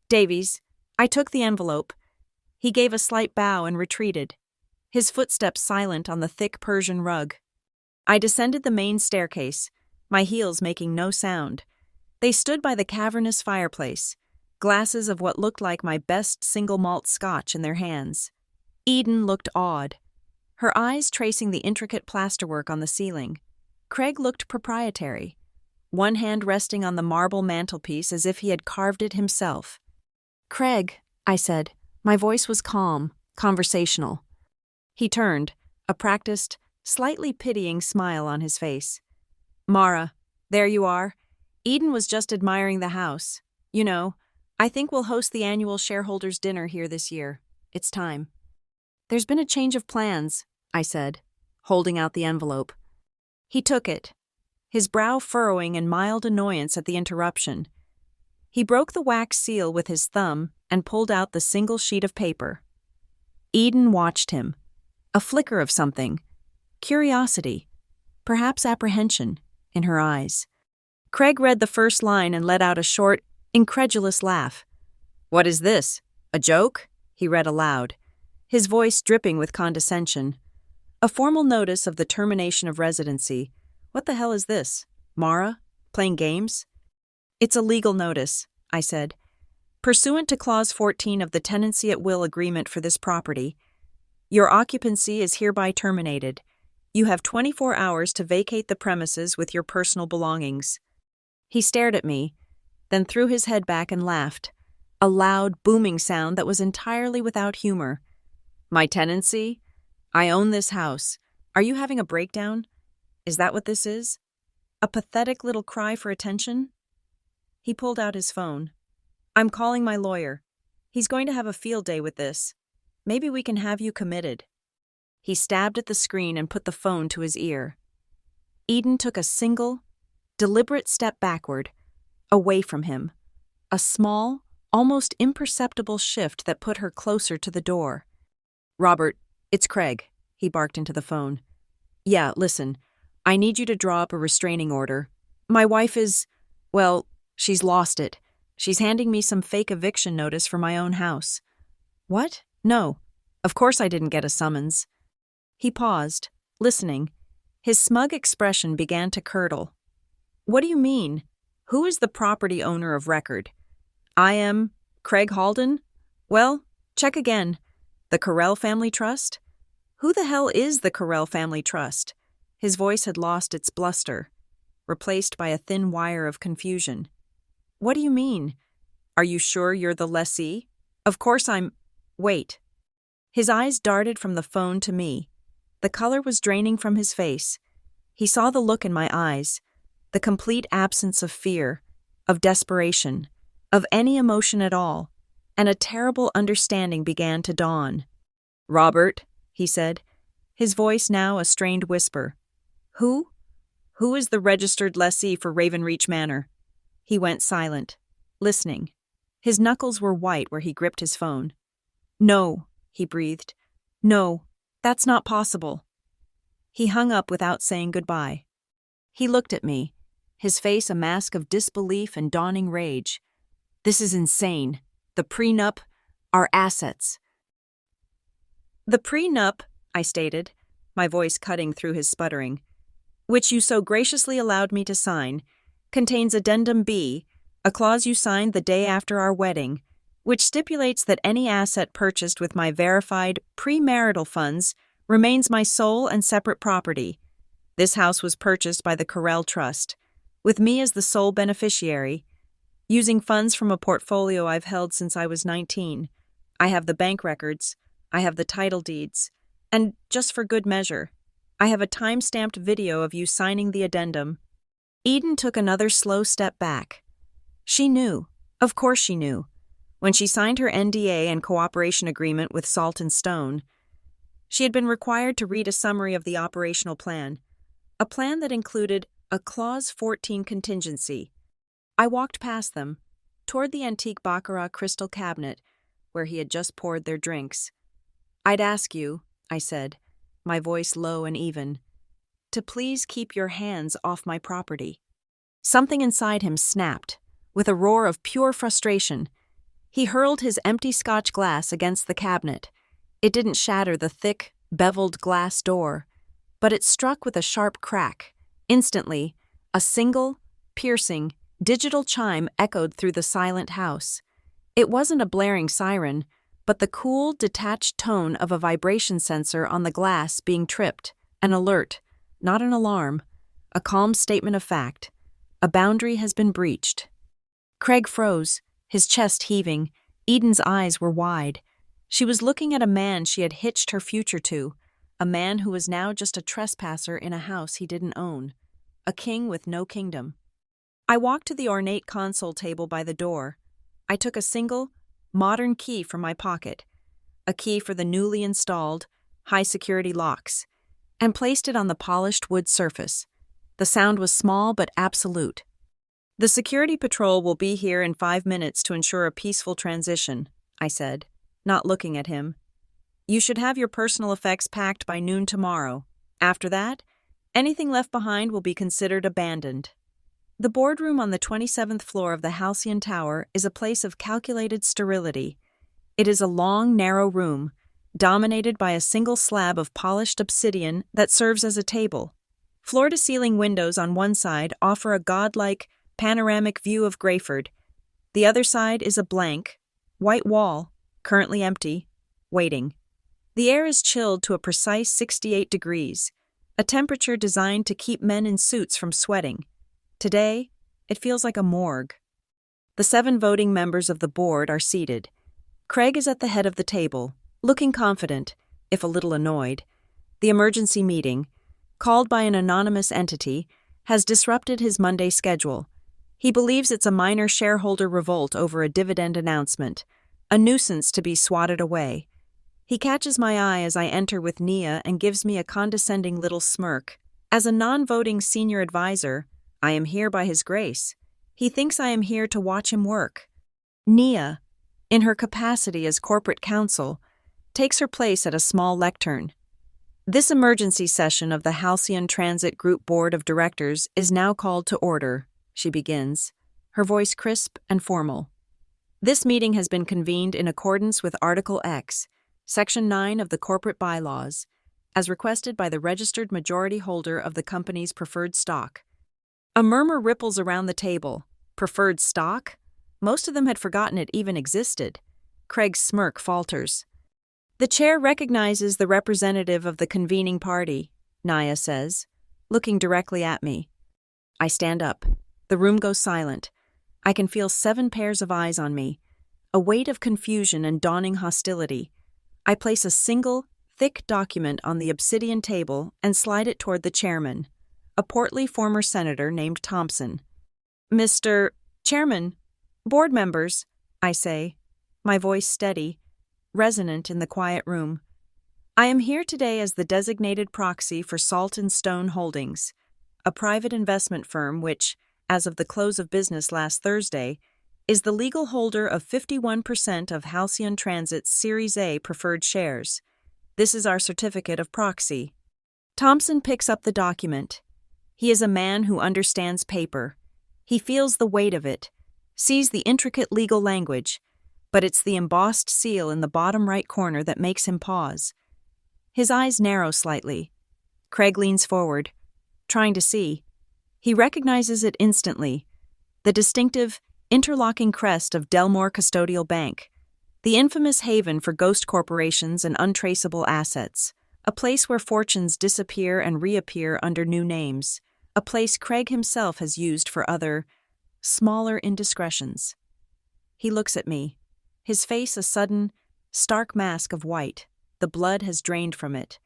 Davies. I took the envelope. He gave a slight bow and retreated, his footsteps silent on the thick Persian rug. I descended the main staircase, my heels making no sound. They stood by the cavernous fireplace, glasses of what looked like my best single malt scotch in their hands. Eden looked awed, her eyes tracing the intricate plasterwork on the ceiling. Craig looked proprietary, one hand resting on the marble mantelpiece as if he had carved it himself. "Craig," I said. My voice was calm, conversational. He turned, a practiced, slightly pitying smile on his face. "Mara, there you are. Eden was just admiring the house. You know, I think we'll host the annual shareholders' dinner here this year. It's time." "There's been a change of plans," I said, holding out the envelope. He took it, his brow furrowing in mild annoyance at the interruption. He broke the wax seal with his thumb and pulled out the single sheet of paper. Eden watched him, a flicker of something, curiosity, perhaps apprehension, in her eyes. Craig read the first line and let out a short, incredulous laugh. "What is this? A joke?" he read aloud, his voice dripping with condescension. "A formal notice of the termination of residency. What the hell is this? Mara? Playing games? It's a legal notice, I said. Pursuant to Clause 14 of the Tenancy at Will Agreement for this property, your occupancy is hereby terminated. You have 24 hours to vacate the premises with your personal belongings. He stared at me, then threw his head back and laughed, a loud, booming sound that was entirely without humor. My tenancy? I own this house. Are you having a breakdown? Is that what this is? A pathetic little cry for attention? He pulled out his phone. I'm calling my lawyer. He's going to have a field day with this. Maybe we can have you committed. He stabbed at the screen and put the phone to his ear. Eden took a single, deliberate step backward, away from him. A small, almost imperceptible shift that put her closer to the door. Robert, it's Craig, he barked into the phone. Yeah, listen, I need you to draw up a restraining order. My wife is, well, she's lost it. She's handing me some fake eviction notice for my own house. What? No, of course I didn't get a summons. He paused, listening. His smug expression began to curdle. What do you mean? Who is the property owner of record? I am Craig Halden? Well, check again. The Carell Family Trust? Who the hell is the Carell Family Trust? His voice had lost its bluster, replaced by a thin wire of confusion. What do you mean? Are you sure you're the lessee? Of course I'm… Wait. His eyes darted from the phone to me. The color was draining from his face. He saw the look in my eyes, the complete absence of fear, of desperation, of any emotion at all, and a terrible understanding began to dawn. Robert, he said, his voice now a strained whisper. Who? Who is the registered lessee for Ravenreach Manor? He went silent, listening. His knuckles were white where he gripped his phone. No, he breathed. No, that's not possible. He hung up without saying goodbye. He looked at me, his face a mask of disbelief and dawning rage. This is insane. The prenup, our assets. The prenup, I stated, my voice cutting through his sputtering, which you so graciously allowed me to sign, contains Addendum B, a clause you signed the day after our wedding, which stipulates that any asset purchased with my verified premarital funds remains my sole and separate property. This house was purchased by the Carell Trust, with me as the sole beneficiary, using funds from a portfolio I've held since I was 19. I have the bank records, I have the title deeds, and just for good measure, I have a time-stamped video of you signing the addendum. Eden took another slow step back. She knew, of course she knew. When she signed her NDA and cooperation agreement with Salt and Stone, she had been required to read a summary of the operational plan, a plan that included a Clause 14 contingency. I walked past them, toward the antique Baccarat crystal cabinet, where he had just poured their drinks. I'd ask you, I said, my voice low and even, to please keep your hands off my property. Something inside him snapped, with a roar of pure frustration. He hurled his empty Scotch glass against the cabinet. It didn't shatter the thick, beveled glass door, but it struck with a sharp crack. Instantly, a single, piercing, digital chime echoed through the silent house. It wasn't a blaring siren, but the cool, detached tone of a vibration sensor on the glass being tripped, an alert, not an alarm, a calm statement of fact. A boundary has been breached. Craig froze, his chest heaving. Eden's eyes were wide. She was looking at a man she had hitched her future to, a man who was now just a trespasser in a house he didn't own, a king with no kingdom. I walked to the ornate console table by the door. I took a single, modern key from my pocket, a key for the newly installed, high-security locks, and placed it on the polished wood surface. The sound was small but absolute. The security patrol will be here in 5 minutes to ensure a peaceful transition, I said, not looking at him. You should have your personal effects packed by noon tomorrow. After that, anything left behind will be considered abandoned. The boardroom on the 27th floor of the Halcyon Tower is a place of calculated sterility. It is a long, narrow room, dominated by a single slab of polished obsidian that serves as a table. Floor-to-ceiling windows on one side offer a godlike, panoramic view of Grayford. The other side is a blank, white wall, currently empty, waiting. The air is chilled to a precise 68 degrees, a temperature designed to keep men in suits from sweating. Today, it feels like a morgue. The 7 voting members of the board are seated. Craig is at the head of the table, looking confident, if a little annoyed. The emergency meeting, called by an anonymous entity, has disrupted his Monday schedule. He believes it's a minor shareholder revolt over a dividend announcement, a nuisance to be swatted away. He catches my eye as I enter with Nia and gives me a condescending little smirk. As a non-voting senior advisor, I am here by his grace. He thinks I am here to watch him work. Nia, in her capacity as corporate counsel, takes her place at a small lectern. This emergency session of the Halcyon Transit Group Board of Directors is now called to order, she begins, her voice crisp and formal. This meeting has been convened in accordance with Article X, Section 9 of the Corporate Bylaws, as requested by the registered majority holder of the company's preferred stock. A murmur ripples around the table. Preferred stock? Most of them had forgotten it even existed. Craig's smirk falters. The chair recognizes the representative of the convening party, Nia says, looking directly at me. I stand up. The room goes silent. I can feel 7 pairs of eyes on me, a weight of confusion and dawning hostility. I place a single, thick document on the obsidian table and slide it toward the chairman, a portly former senator named Thompson. Mr. Chairman, board members, I say, my voice steady, resonant in the quiet room. I am here today as the designated proxy for Salt and Stone Holdings, a private investment firm which, as of the close of business last Thursday, is the legal holder of 51% of Halcyon Transit's Series A preferred shares. This is our certificate of proxy. Thompson picks up the document. He is a man who understands paper. He feels the weight of it, sees the intricate legal language, but it's the embossed seal in the bottom right corner that makes him pause. His eyes narrow slightly. Craig leans forward, trying to see. He recognizes it instantly, the distinctive, interlocking crest of Delmore Custodial Bank, the infamous haven for ghost corporations and untraceable assets, a place where fortunes disappear and reappear under new names, a place Craig himself has used for other, smaller indiscretions. He looks at me, his face a sudden, stark mask of white. The blood has drained from it.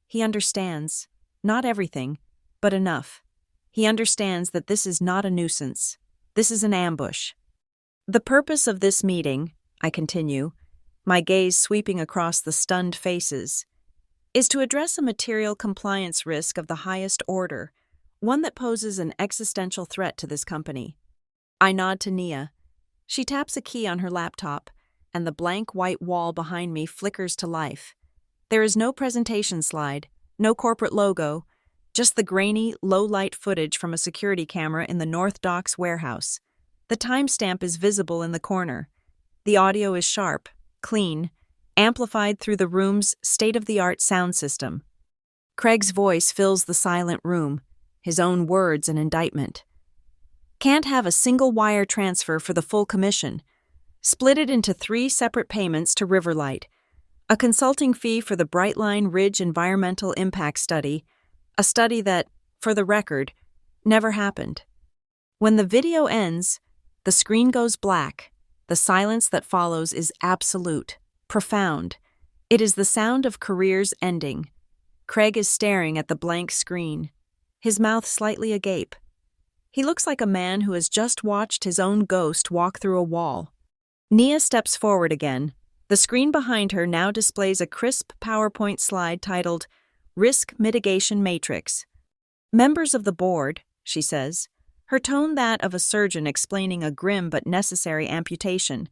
He understands, not everything, but enough. He understands that this is not a nuisance. This is an ambush. The purpose of this meeting, I continue, my gaze sweeping across the stunned faces, is to address a material compliance risk of the highest order, one that poses an existential threat to this company. I nod to Nia. She taps a key on her laptop, and the blank white wall behind me flickers to life. There is no presentation slide, no corporate logo, just the grainy, low-light footage from a security camera in the North Docks warehouse. The timestamp is visible in the corner. The audio is sharp, clean, amplified through the room's state-of-the-art sound system. Craig's voice fills the silent room, his own words an indictment. Can't have a single wire transfer for the full commission. Split it into 3 separate payments to Riverlight. A consulting fee for the Brightline Ridge Environmental Impact Study, a study that, for the record, never happened. When the video ends, the screen goes black. The silence that follows is absolute, profound. It is the sound of careers ending. Craig is staring at the blank screen, his mouth slightly agape. He looks like a man who has just watched his own ghost walk through a wall. Nia steps forward again. The screen behind her now displays a crisp PowerPoint slide titled Risk Mitigation Matrix. Members of the board, she says, her tone that of a surgeon explaining a grim but necessary amputation.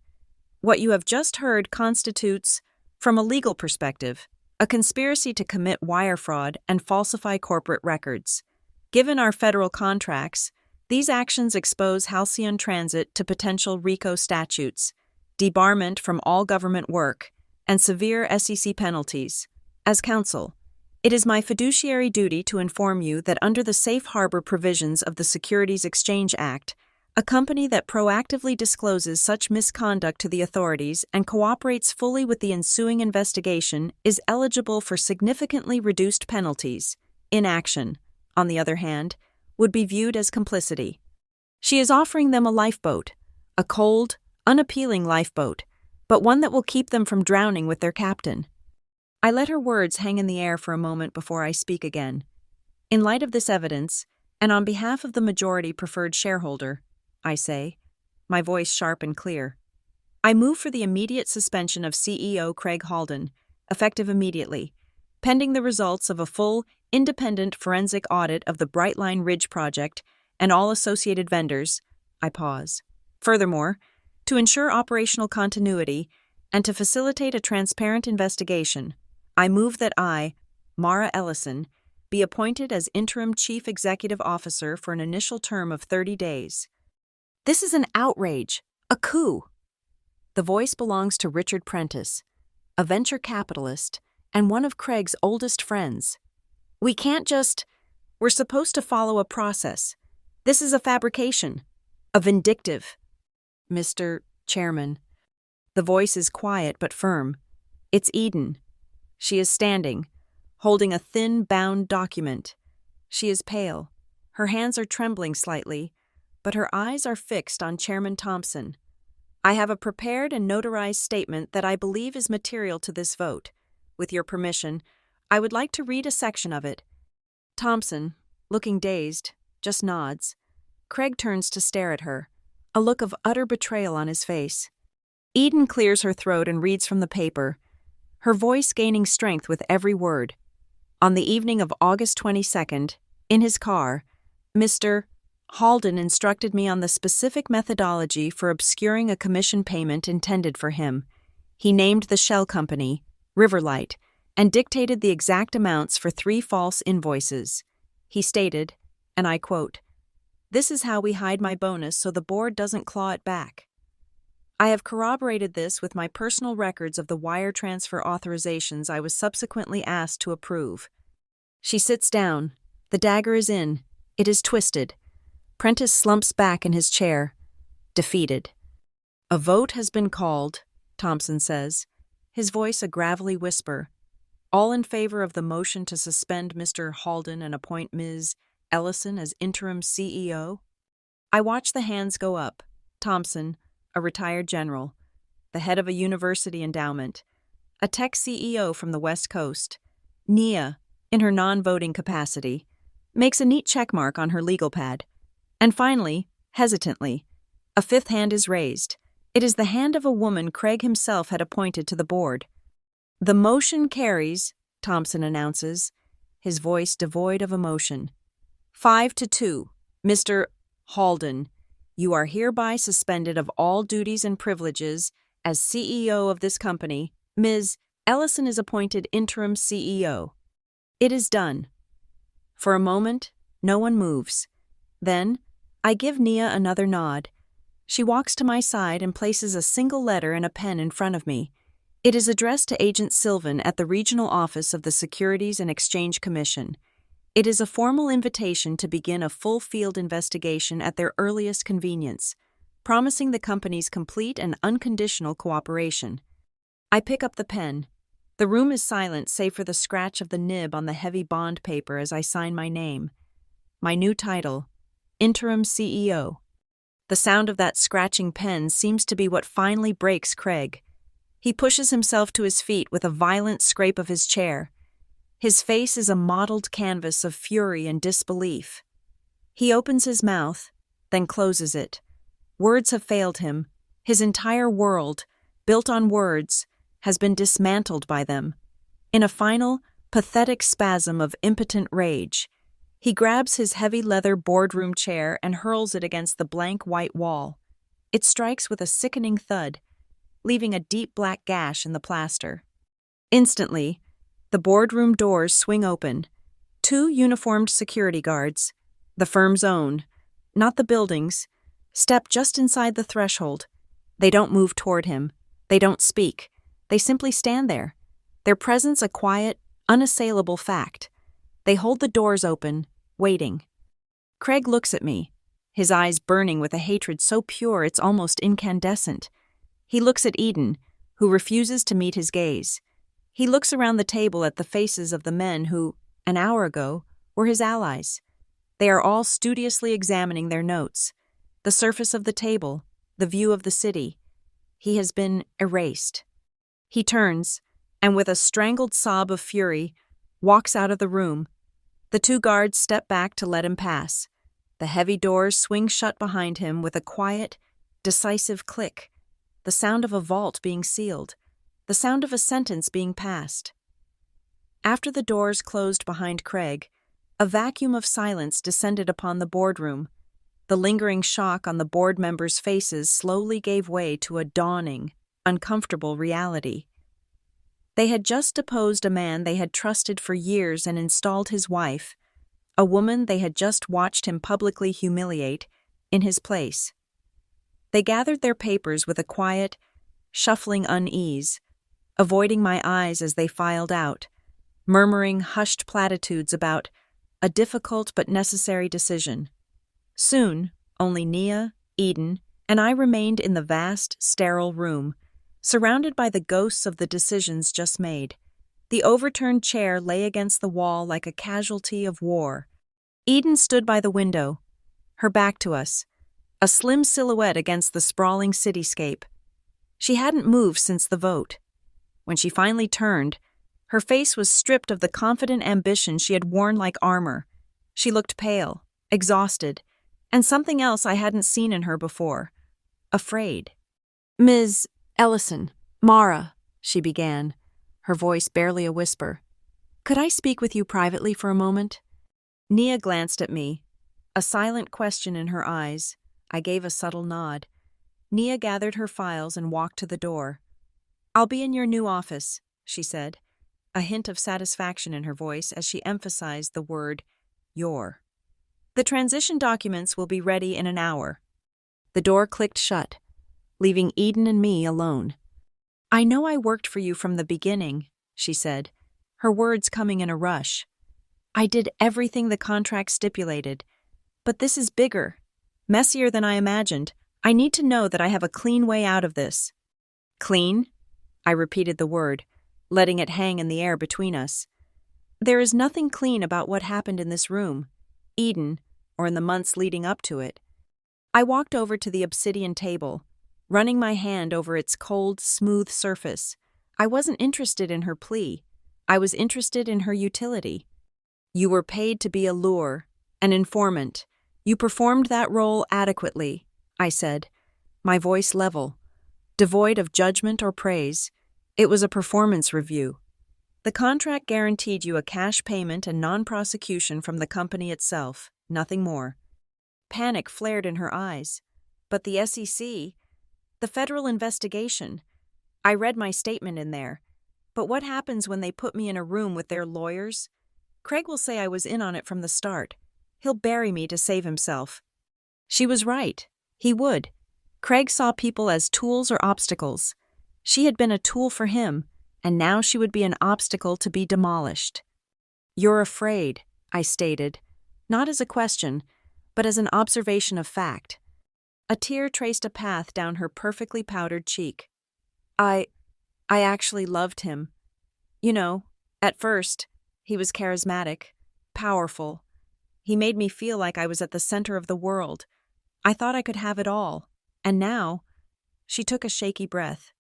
What you have just heard constitutes, from a legal perspective, a conspiracy to commit wire fraud and falsify corporate records. Given our federal contracts, these actions expose Halcyon Transit to potential RICO statutes, debarment from all government work, and severe SEC penalties. As counsel, It is my fiduciary duty to inform you that under the safe harbor provisions of the Securities Exchange Act, a company that proactively discloses such misconduct to the authorities and cooperates fully with the ensuing investigation is eligible for significantly reduced penalties. Inaction, on the other hand, would be viewed as complicity. She is offering them a lifeboat, a cold, unappealing lifeboat, but one that will keep them from drowning with their captain. I let her words hang in the air for a moment before I speak again. In light of this evidence, and on behalf of the majority preferred shareholder, I say, my voice sharp and clear, I move for the immediate suspension of CEO Craig Halden, effective immediately, pending the results of a full, independent forensic audit of the Brightline Ridge project and all associated vendors. I pause. Furthermore, to ensure operational continuity and to facilitate a transparent investigation, I move that I, Mara Ellison, be appointed as interim chief executive officer for an initial term of 30 days. This is an outrage, a coup. The voice belongs to Richard Prentice, a venture capitalist and one of Craig's oldest friends. We're supposed to follow a process. This is a fabrication, a vindictive. Mr. Chairman. The voice is quiet but firm. It's Eden. She is standing, holding a thin, bound document. She is pale. Her hands are trembling slightly, but her eyes are fixed on Chairman Thompson. I have a prepared and notarized statement that I believe is material to this vote. With your permission, I would like to read a section of it. Thompson, looking dazed, just nods. Craig turns to stare at her, a look of utter betrayal on his face. Eden clears her throat and reads from the paper, her voice gaining strength with every word. On the evening of August 22nd, in his car, Mr. Halden instructed me on the specific methodology for obscuring a commission payment intended for him. He named the shell company, Riverlight, and dictated the exact amounts for 3 false invoices. He stated, and I quote, "This is how we hide my bonus so the board doesn't claw it back." I have corroborated this with my personal records of the wire transfer authorizations I was subsequently asked to approve. She sits down. The dagger is in. It is twisted. Prentice slumps back in his chair, defeated. "A vote has been called," Thompson says, his voice a gravelly whisper. "All in favor of the motion to suspend Mr. Halden and appoint Ms. Ellison as interim CEO?" I watch the hands go up. Thompson, a retired general, the head of a university endowment, a tech CEO from the West Coast. Nia, in her non-voting capacity, makes a neat checkmark on her legal pad. And finally, hesitantly, a 5th hand is raised. It is the hand of a woman Craig himself had appointed to the board. "The motion carries," Thompson announces, his voice devoid of emotion. 5-2. Mr. Halden, you are hereby suspended of all duties and privileges as CEO of this company. Ms. Ellison is appointed interim CEO. It is done. For a moment, no one moves. Then, I give Nia another nod. She walks to my side and places a single letter and a pen in front of me. It is addressed to Agent Sylvan at the regional office of the Securities and Exchange Commission. It is a formal invitation to begin a full field investigation at their earliest convenience, promising the company's complete and unconditional cooperation. I pick up the pen. The room is silent save for the scratch of the nib on the heavy bond paper as I sign my name. My new title, Interim CEO. The sound of that scratching pen seems to be what finally breaks Craig. He pushes himself to his feet with a violent scrape of his chair. His face is a mottled canvas of fury and disbelief. He opens his mouth, then closes it. Words have failed him. His entire world, built on words, has been dismantled by them. In a final, pathetic spasm of impotent rage, he grabs his heavy leather boardroom chair and hurls it against the blank white wall. It strikes with a sickening thud, leaving a deep black gash in the plaster. Instantly, the boardroom doors swing open. 2 uniformed security guards, the firm's own, not the building's, step just inside the threshold. They don't move toward him. They don't speak. They simply stand there, their presence a quiet, unassailable fact. They hold the doors open, waiting. Craig looks at me, his eyes burning with a hatred so pure it's almost incandescent. He looks at Eden, who refuses to meet his gaze. He looks around the table at the faces of the men who, an hour ago, were his allies. They are all studiously examining their notes, the surface of the table, the view of the city. He has been erased. He turns, and with a strangled sob of fury, walks out of the room. The two guards step back to let him pass. The heavy doors swing shut behind him with a quiet, decisive click, the sound of a vault being sealed, the sound of a sentence being passed. After the doors closed behind Craig, a vacuum of silence descended upon the boardroom. The lingering shock on the board members' faces slowly gave way to a dawning, uncomfortable reality. They had just deposed a man they had trusted for years and installed his wife, a woman they had just watched him publicly humiliate, in his place. They gathered their papers with a quiet, shuffling unease, avoiding my eyes as they filed out, murmuring hushed platitudes about a difficult but necessary decision. Soon, only Nia, Eden, and I remained in the vast, sterile room, surrounded by the ghosts of the decisions just made. The overturned chair lay against the wall like a casualty of war. Eden stood by the window, her back to us, a slim silhouette against the sprawling cityscape. She hadn't moved since the vote. When she finally turned, her face was stripped of the confident ambition she had worn like armor. She looked pale, exhausted, and something else I hadn't seen in her before. Afraid. "Ms. Ellison, Mara," she began, her voice barely a whisper. "Could I speak with you privately for a moment?" Nia glanced at me, a silent question in her eyes. I gave a subtle nod. Nia gathered her files and walked to the door. "I'll be in your new office," she said, a hint of satisfaction in her voice as she emphasized the word, your. "The transition documents will be ready in an hour." The door clicked shut, leaving Eden and me alone. "I know I worked for you from the beginning," she said, her words coming in a rush. "I did everything the contract stipulated, but this is bigger, messier than I imagined. I need to know that I have a clean way out of this." "Clean?" I repeated the word, letting it hang in the air between us. "There is nothing clean about what happened in this room, Eden, or in the months leading up to it." I walked over to the obsidian table, running my hand over its cold, smooth surface. I wasn't interested in her plea. I was interested in her utility. "You were paid to be a lure, an informant. You performed that role adequately," I said, my voice level, devoid of judgment or praise. It was a performance review. "The contract guaranteed you a cash payment and non-prosecution from the company itself, nothing more." Panic flared in her eyes. "But the SEC, the federal investigation. I read my statement in there. But what happens when they put me in a room with their lawyers? Craig will say I was in on it from the start. He'll bury me to save himself." She was right. He would. Craig saw people as tools or obstacles. She had been a tool for him, and now she would be an obstacle to be demolished. "You're afraid," I stated, not as a question, but as an observation of fact. A tear traced a path down her perfectly powdered cheek. I actually loved him. You know, at first, he was charismatic, powerful. He made me feel like I was at the center of the world. I thought I could have it all. And now," she took a shaky breath,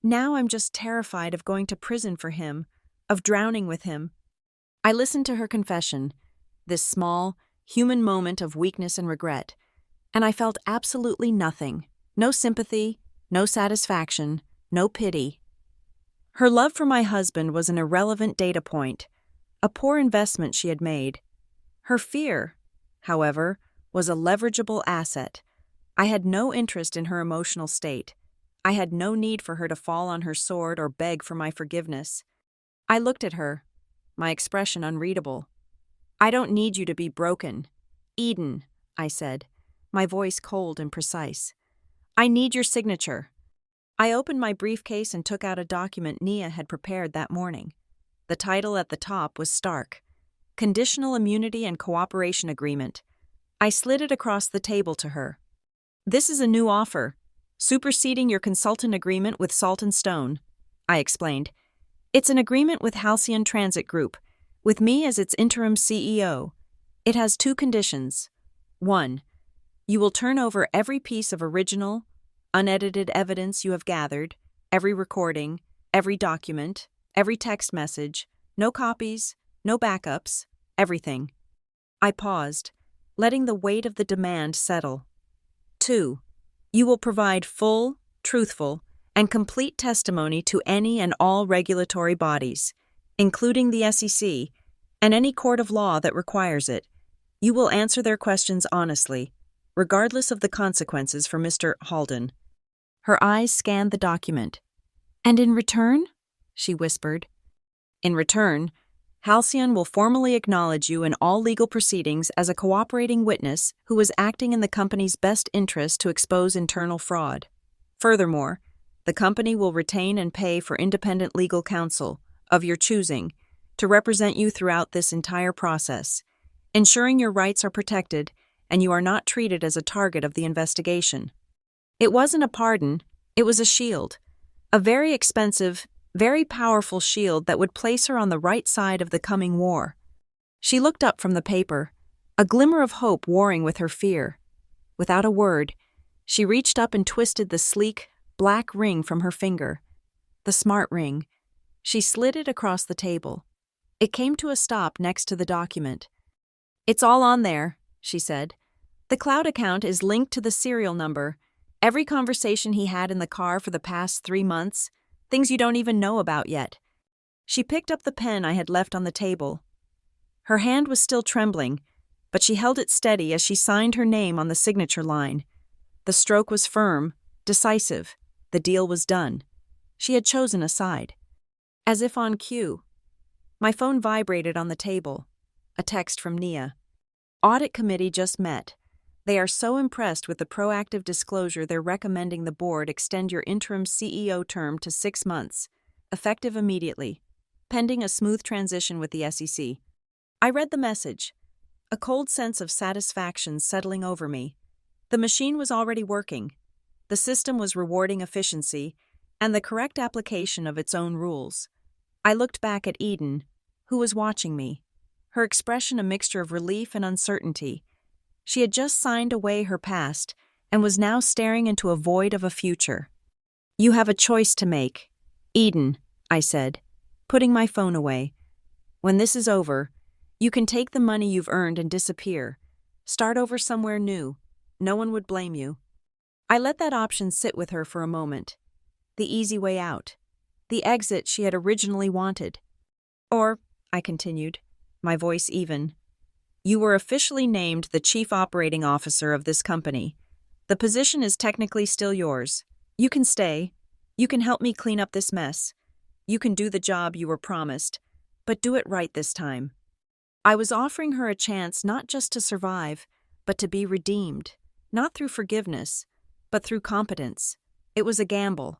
"now I'm just terrified of going to prison for him, of drowning with him." I listened to her confession, this small, human moment of weakness and regret, and I felt absolutely nothing. No sympathy, no satisfaction, no pity. Her love for my husband was an irrelevant data point, a poor investment she had made. Her fear, however, was a leverageable asset. I had no interest in her emotional state. I had no need for her to fall on her sword or beg for my forgiveness. I looked at her, my expression unreadable. "I don't need you to be broken. Eden," I said, my voice cold and precise. "I need your signature." I opened my briefcase and took out a document Nia had prepared that morning. The title at the top was stark: Conditional Immunity and Cooperation Agreement. I slid it across the table to her. This is a new offer, superseding your consultant agreement with Salt and Stone, I explained. It's an agreement with Halcyon Transit Group, with me as its interim CEO. It has 2 conditions. 1. You will turn over every piece of original, unedited evidence you have gathered, every recording, every document, every text message, no copies, no backups, everything. I paused, letting the weight of the demand settle. 2. You will provide full, truthful, and complete testimony to any and all regulatory bodies, including the SEC, and any court of law that requires it. You will answer their questions honestly, regardless of the consequences for Mr. Halden. Her eyes scanned the document. And in return? She whispered. In return, Halcyon will formally acknowledge you in all legal proceedings as a cooperating witness who was acting in the company's best interest to expose internal fraud. Furthermore, the company will retain and pay for independent legal counsel, of your choosing, to represent you throughout this entire process, ensuring your rights are protected and you are not treated as a target of the investigation. It wasn't a pardon, it was a shield. A very expensive, very powerful shield that would place her on the right side of the coming war. She looked up from the paper, a glimmer of hope warring with her fear. Without a word, she reached up and twisted the sleek, black ring from her finger. The smart ring. She slid it across the table. It came to a stop next to the document. It's all on there, she said. The cloud account is linked to the serial number. Every conversation he had in the car for the past 3 months, things you don't even know about yet. She picked up the pen I had left on the table. Her hand was still trembling, but she held it steady as she signed her name on the signature line. The stroke was firm, decisive. The deal was done. She had chosen a side. As if on cue. My phone vibrated on the table. A text from Nia. Audit committee just met. They are so impressed with the proactive disclosure they're recommending the board extend your interim CEO term to 6 months, effective immediately, pending a smooth transition with the SEC. I read the message, a cold sense of satisfaction settling over me. The machine was already working. The system was rewarding efficiency and the correct application of its own rules. I looked back at Eden, who was watching me, her expression a mixture of relief and uncertainty. She had just signed away her past and was now staring into a void of a future. You have a choice to make, Eden, I said, putting my phone away. When this is over, you can take the money you've earned and disappear. Start over somewhere new. No one would blame you. I let that option sit with her for a moment. The easy way out. The exit she had originally wanted. Or, I continued, my voice even, you were officially named the Chief Operating Officer of this company. The position is technically still yours. You can stay. You can help me clean up this mess. You can do the job you were promised, but do it right this time. I was offering her a chance not just to survive, but to be redeemed, not through forgiveness, but through competence. It was a gamble.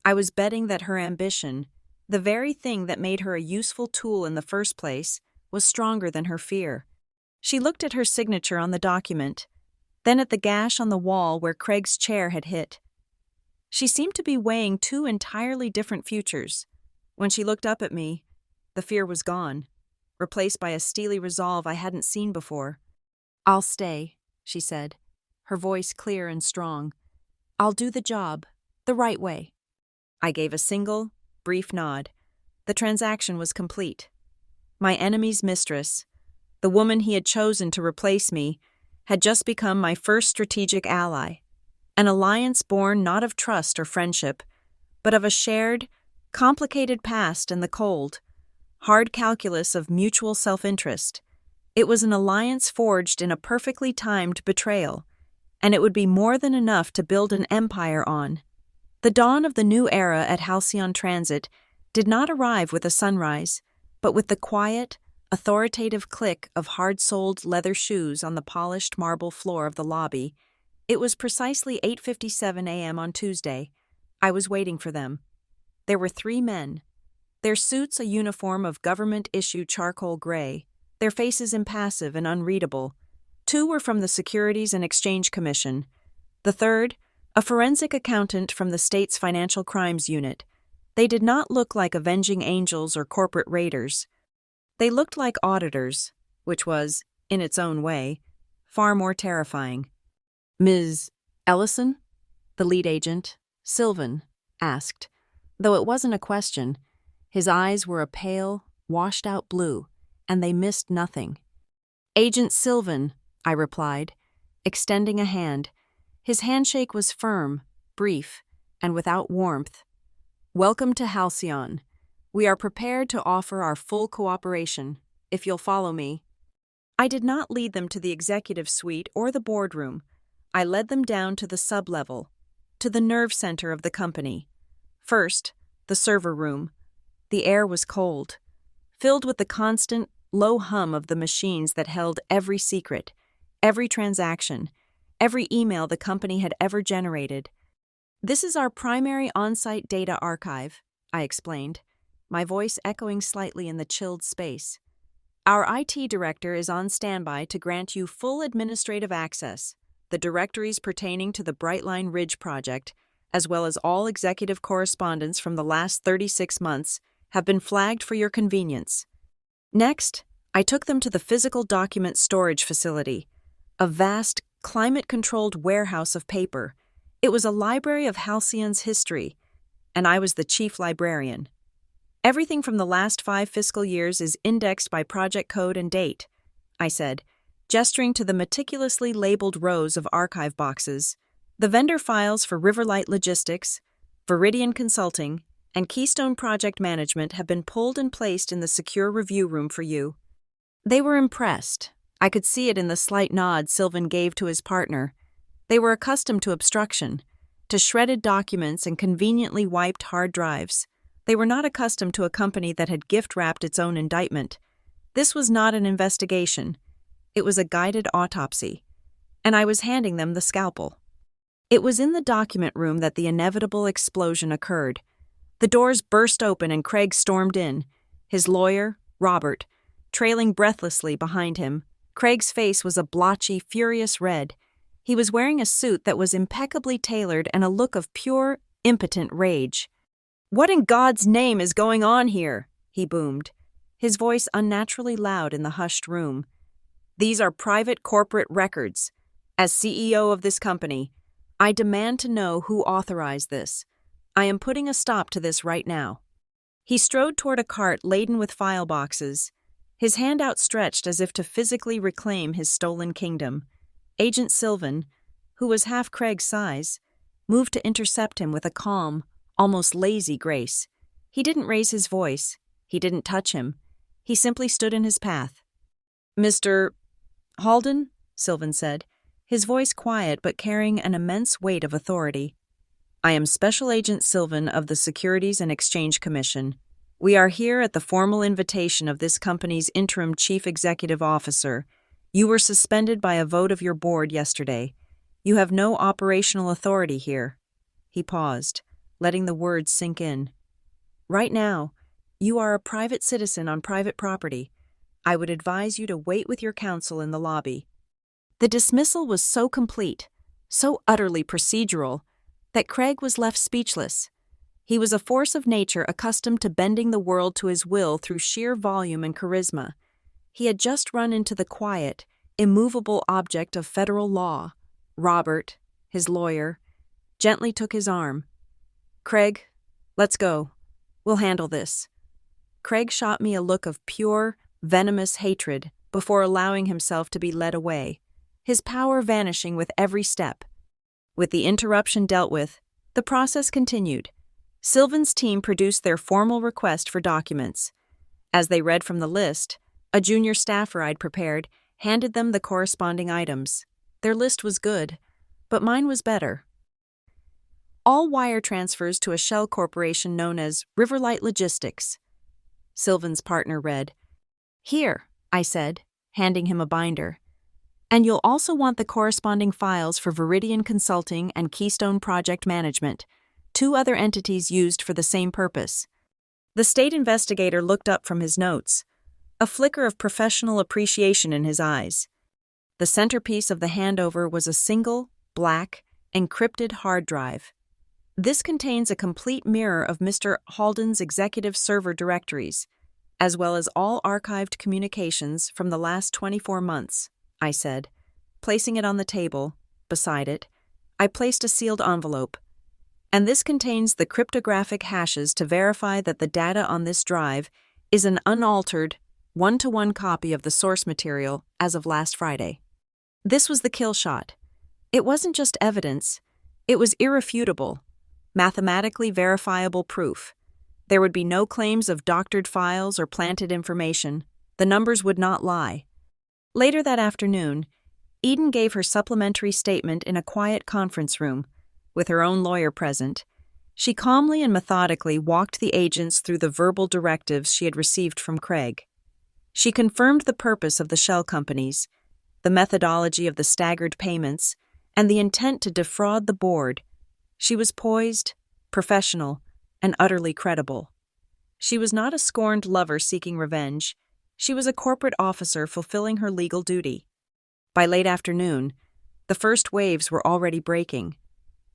I was betting that her ambition, the very thing that made her a useful tool in the first place, was stronger than her fear. She looked at her signature on the document, then at the gash on the wall where Craig's chair had hit. She seemed to be weighing 2 entirely different futures. When she looked up at me, the fear was gone, replaced by a steely resolve I hadn't seen before. I'll stay, she said, her voice clear and strong. I'll do the job, the right way. I gave a single, brief nod. The transaction was complete. My enemy's mistress, the woman he had chosen to replace me, had just become my first strategic ally, an alliance born not of trust or friendship, but of a shared, complicated past and the cold, hard calculus of mutual self-interest. It was an alliance forged in a perfectly timed betrayal, and it would be more than enough to build an empire on. The dawn of the new era at Halcyon Transit did not arrive with a sunrise, but with the quiet, authoritative click of hard-soled leather shoes on the polished marble floor of the lobby. It was precisely 8:57 a.m. on Tuesday. I was waiting for them. There were 3 men, Their suits a uniform of government-issue charcoal gray, their faces impassive and unreadable. Two were from the Securities and Exchange Commission. The third, a forensic accountant from the state's Financial Crimes Unit. They did not look like avenging angels or corporate raiders. They looked like auditors, which was, in its own way, far more terrifying. "Ms. Ellison?" the lead agent, Sylvan, asked. Though it wasn't a question, his eyes were a pale, washed-out blue, and they missed nothing. "Agent Sylvan," I replied, extending a hand. His handshake was firm, brief, and without warmth. "Welcome to Halcyon. We are prepared to offer our full cooperation, if you'll follow me." I did not lead them to the executive suite or the boardroom. I led them down to the sub-level, to the nerve center of the company. First, the server room. The air was cold, filled with the constant, low hum of the machines that held every secret, every transaction, every email the company had ever generated. "This is our primary on-site data archive," I explained, my voice echoing slightly in the chilled space. "Our IT director is on standby to grant you full administrative access, the directories pertaining to the Brightline Ridge project, as well as all executive correspondence from the last 36 months, have been flagged for your convenience." Next, I took them to the physical document storage facility, a vast, climate-controlled warehouse of paper. It was a library of Halcyon's history, and I was the chief librarian. "Everything from the last 5 fiscal years is indexed by project code and date," I said, gesturing to the meticulously labeled rows of archive boxes. "The vendor files for Riverlight Logistics, Viridian Consulting, and Keystone Project Management have been pulled and placed in the secure review room for you." They were impressed. I could see it in the slight nod Sylvan gave to his partner. They were accustomed to obstruction, to shredded documents and conveniently wiped hard drives. They were not accustomed to a company that had gift-wrapped its own indictment. This was not an investigation. It was a guided autopsy, and I was handing them the scalpel. It was in the document room that the inevitable explosion occurred. The doors burst open and Craig stormed in, his lawyer, Robert, trailing breathlessly behind him. Craig's face was a blotchy, furious red. He was wearing a suit that was impeccably tailored and a look of pure, impotent rage. "What in God's name is going on here?" he boomed, his voice unnaturally loud in the hushed room. "These are private corporate records. As CEO of this company, I demand to know who authorized this. I am putting a stop to this right now." He strode toward a cart laden with file boxes, his hand outstretched as if to physically reclaim his stolen kingdom. Agent Sylvan, who was half Craig's size, moved to intercept him with a calm, almost lazy grace. He didn't raise his voice. He didn't touch him. He simply stood in his path. "Mr. Halden?" Sylvan said, his voice quiet but carrying an immense weight of authority. "I am Special Agent Sylvan of the Securities and Exchange Commission. We are here at the formal invitation of this company's interim chief executive officer. You were suspended by a vote of your board yesterday. You have no operational authority here." He paused, letting the words sink in. "Right now, you are a private citizen on private property. I would advise you to wait with your counsel in the lobby." The dismissal was so complete, so utterly procedural, that Craig was left speechless. He was a force of nature accustomed to bending the world to his will through sheer volume and charisma. He had just run into the quiet, immovable object of federal law. Robert, his lawyer, gently took his arm. "Craig, let's go. We'll handle this." Craig shot me a look of pure, venomous hatred before allowing himself to be led away, his power vanishing with every step. With the interruption dealt with, the process continued. Sylvan's team produced their formal request for documents. As they read from the list, a junior staffer I'd prepared handed them the corresponding items. Their list was good, but mine was better. All wire transfers to a shell corporation known as Riverlight Logistics. Sylvan's partner read. "Here," I said, handing him a binder. "And you'll also want the corresponding files for Viridian Consulting and Keystone Project Management, 2 other entities used for the same purpose." The state investigator looked up from his notes, a flicker of professional appreciation in his eyes. The centerpiece of the handover was a single, black, encrypted hard drive. This contains a complete mirror of Mr. Halden's executive server directories, as well as all archived communications from the last 24 months, I said. Placing it on the table, beside it, I placed a sealed envelope. And this contains the cryptographic hashes to verify that the data on this drive is an unaltered, one-to-one copy of the source material as of last Friday. This was the kill shot. It wasn't just evidence, it was irrefutable, mathematically verifiable proof. There would be no claims of doctored files or planted information. The numbers would not lie. Later that afternoon, Eden gave her supplementary statement in a quiet conference room, with her own lawyer present. She calmly and methodically walked the agents through the verbal directives she had received from Craig. She confirmed the purpose of the shell companies, the methodology of the staggered payments, and the intent to defraud the board. She was poised, professional, and utterly credible. She was not a scorned lover seeking revenge. She was a corporate officer fulfilling her legal duty. By late afternoon, the first waves were already breaking.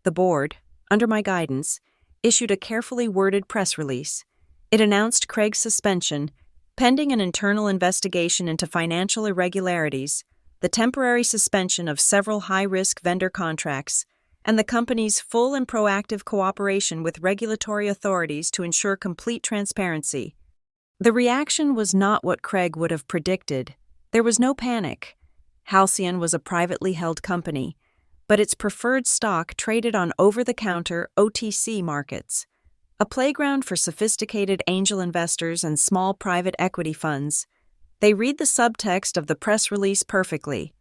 The board, under my guidance, issued a carefully worded press release. It announced Craig's suspension, pending an internal investigation into financial irregularities, the temporary suspension of several high-risk vendor contracts, and the company's full and proactive cooperation with regulatory authorities to ensure complete transparency. The reaction was not what Craig would have predicted. There was no panic. Halcyon was a privately held company, but its preferred stock traded on over-the-counter OTC markets, a playground for sophisticated angel investors and small private equity funds. They read the subtext of the press release perfectly.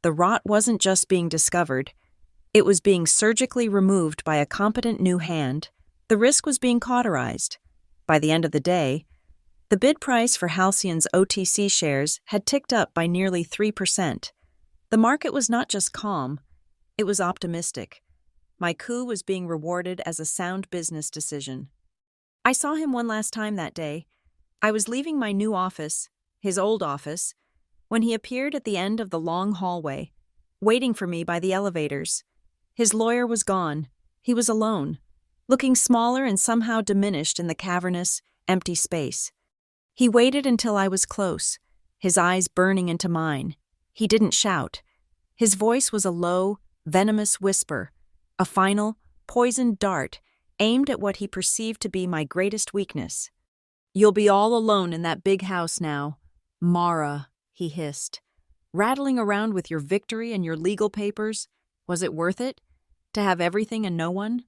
The rot wasn't just being discovered. It was being surgically removed by a competent new hand. The risk was being cauterized. By the end of the day, the bid price for Halcyon's OTC shares had ticked up by nearly 3%. The market was not just calm, it was optimistic. My coup was being rewarded as a sound business decision. I saw him one last time that day. I was leaving my new office, his old office, when he appeared at the end of the long hallway, waiting for me by the elevators. His lawyer was gone. He was alone, looking smaller and somehow diminished in the cavernous, empty space. He waited until I was close, his eyes burning into mine. He didn't shout. His voice was a low, venomous whisper, a final, poisoned dart aimed at what he perceived to be my greatest weakness. "You'll be all alone in that big house now, Mara," he hissed. "Rattling around with your victory and your legal papers, was it worth it? To have everything and no one?"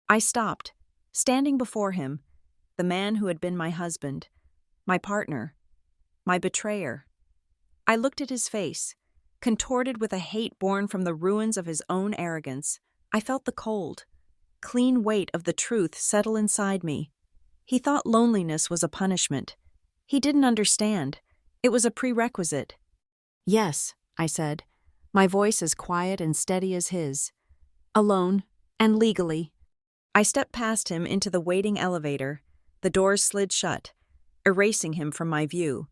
I stopped, standing before him, the man who had been my husband, my partner, my betrayer. I looked at his face, contorted with a hate born from the ruins of his own arrogance. I felt the cold, clean weight of the truth settle inside me. He thought loneliness was a punishment. He didn't understand. It was a prerequisite. "Yes," I said, my voice as quiet and steady as his. "Alone, and legally." I stepped past him into the waiting elevator. The doors slid shut, erasing him from my view.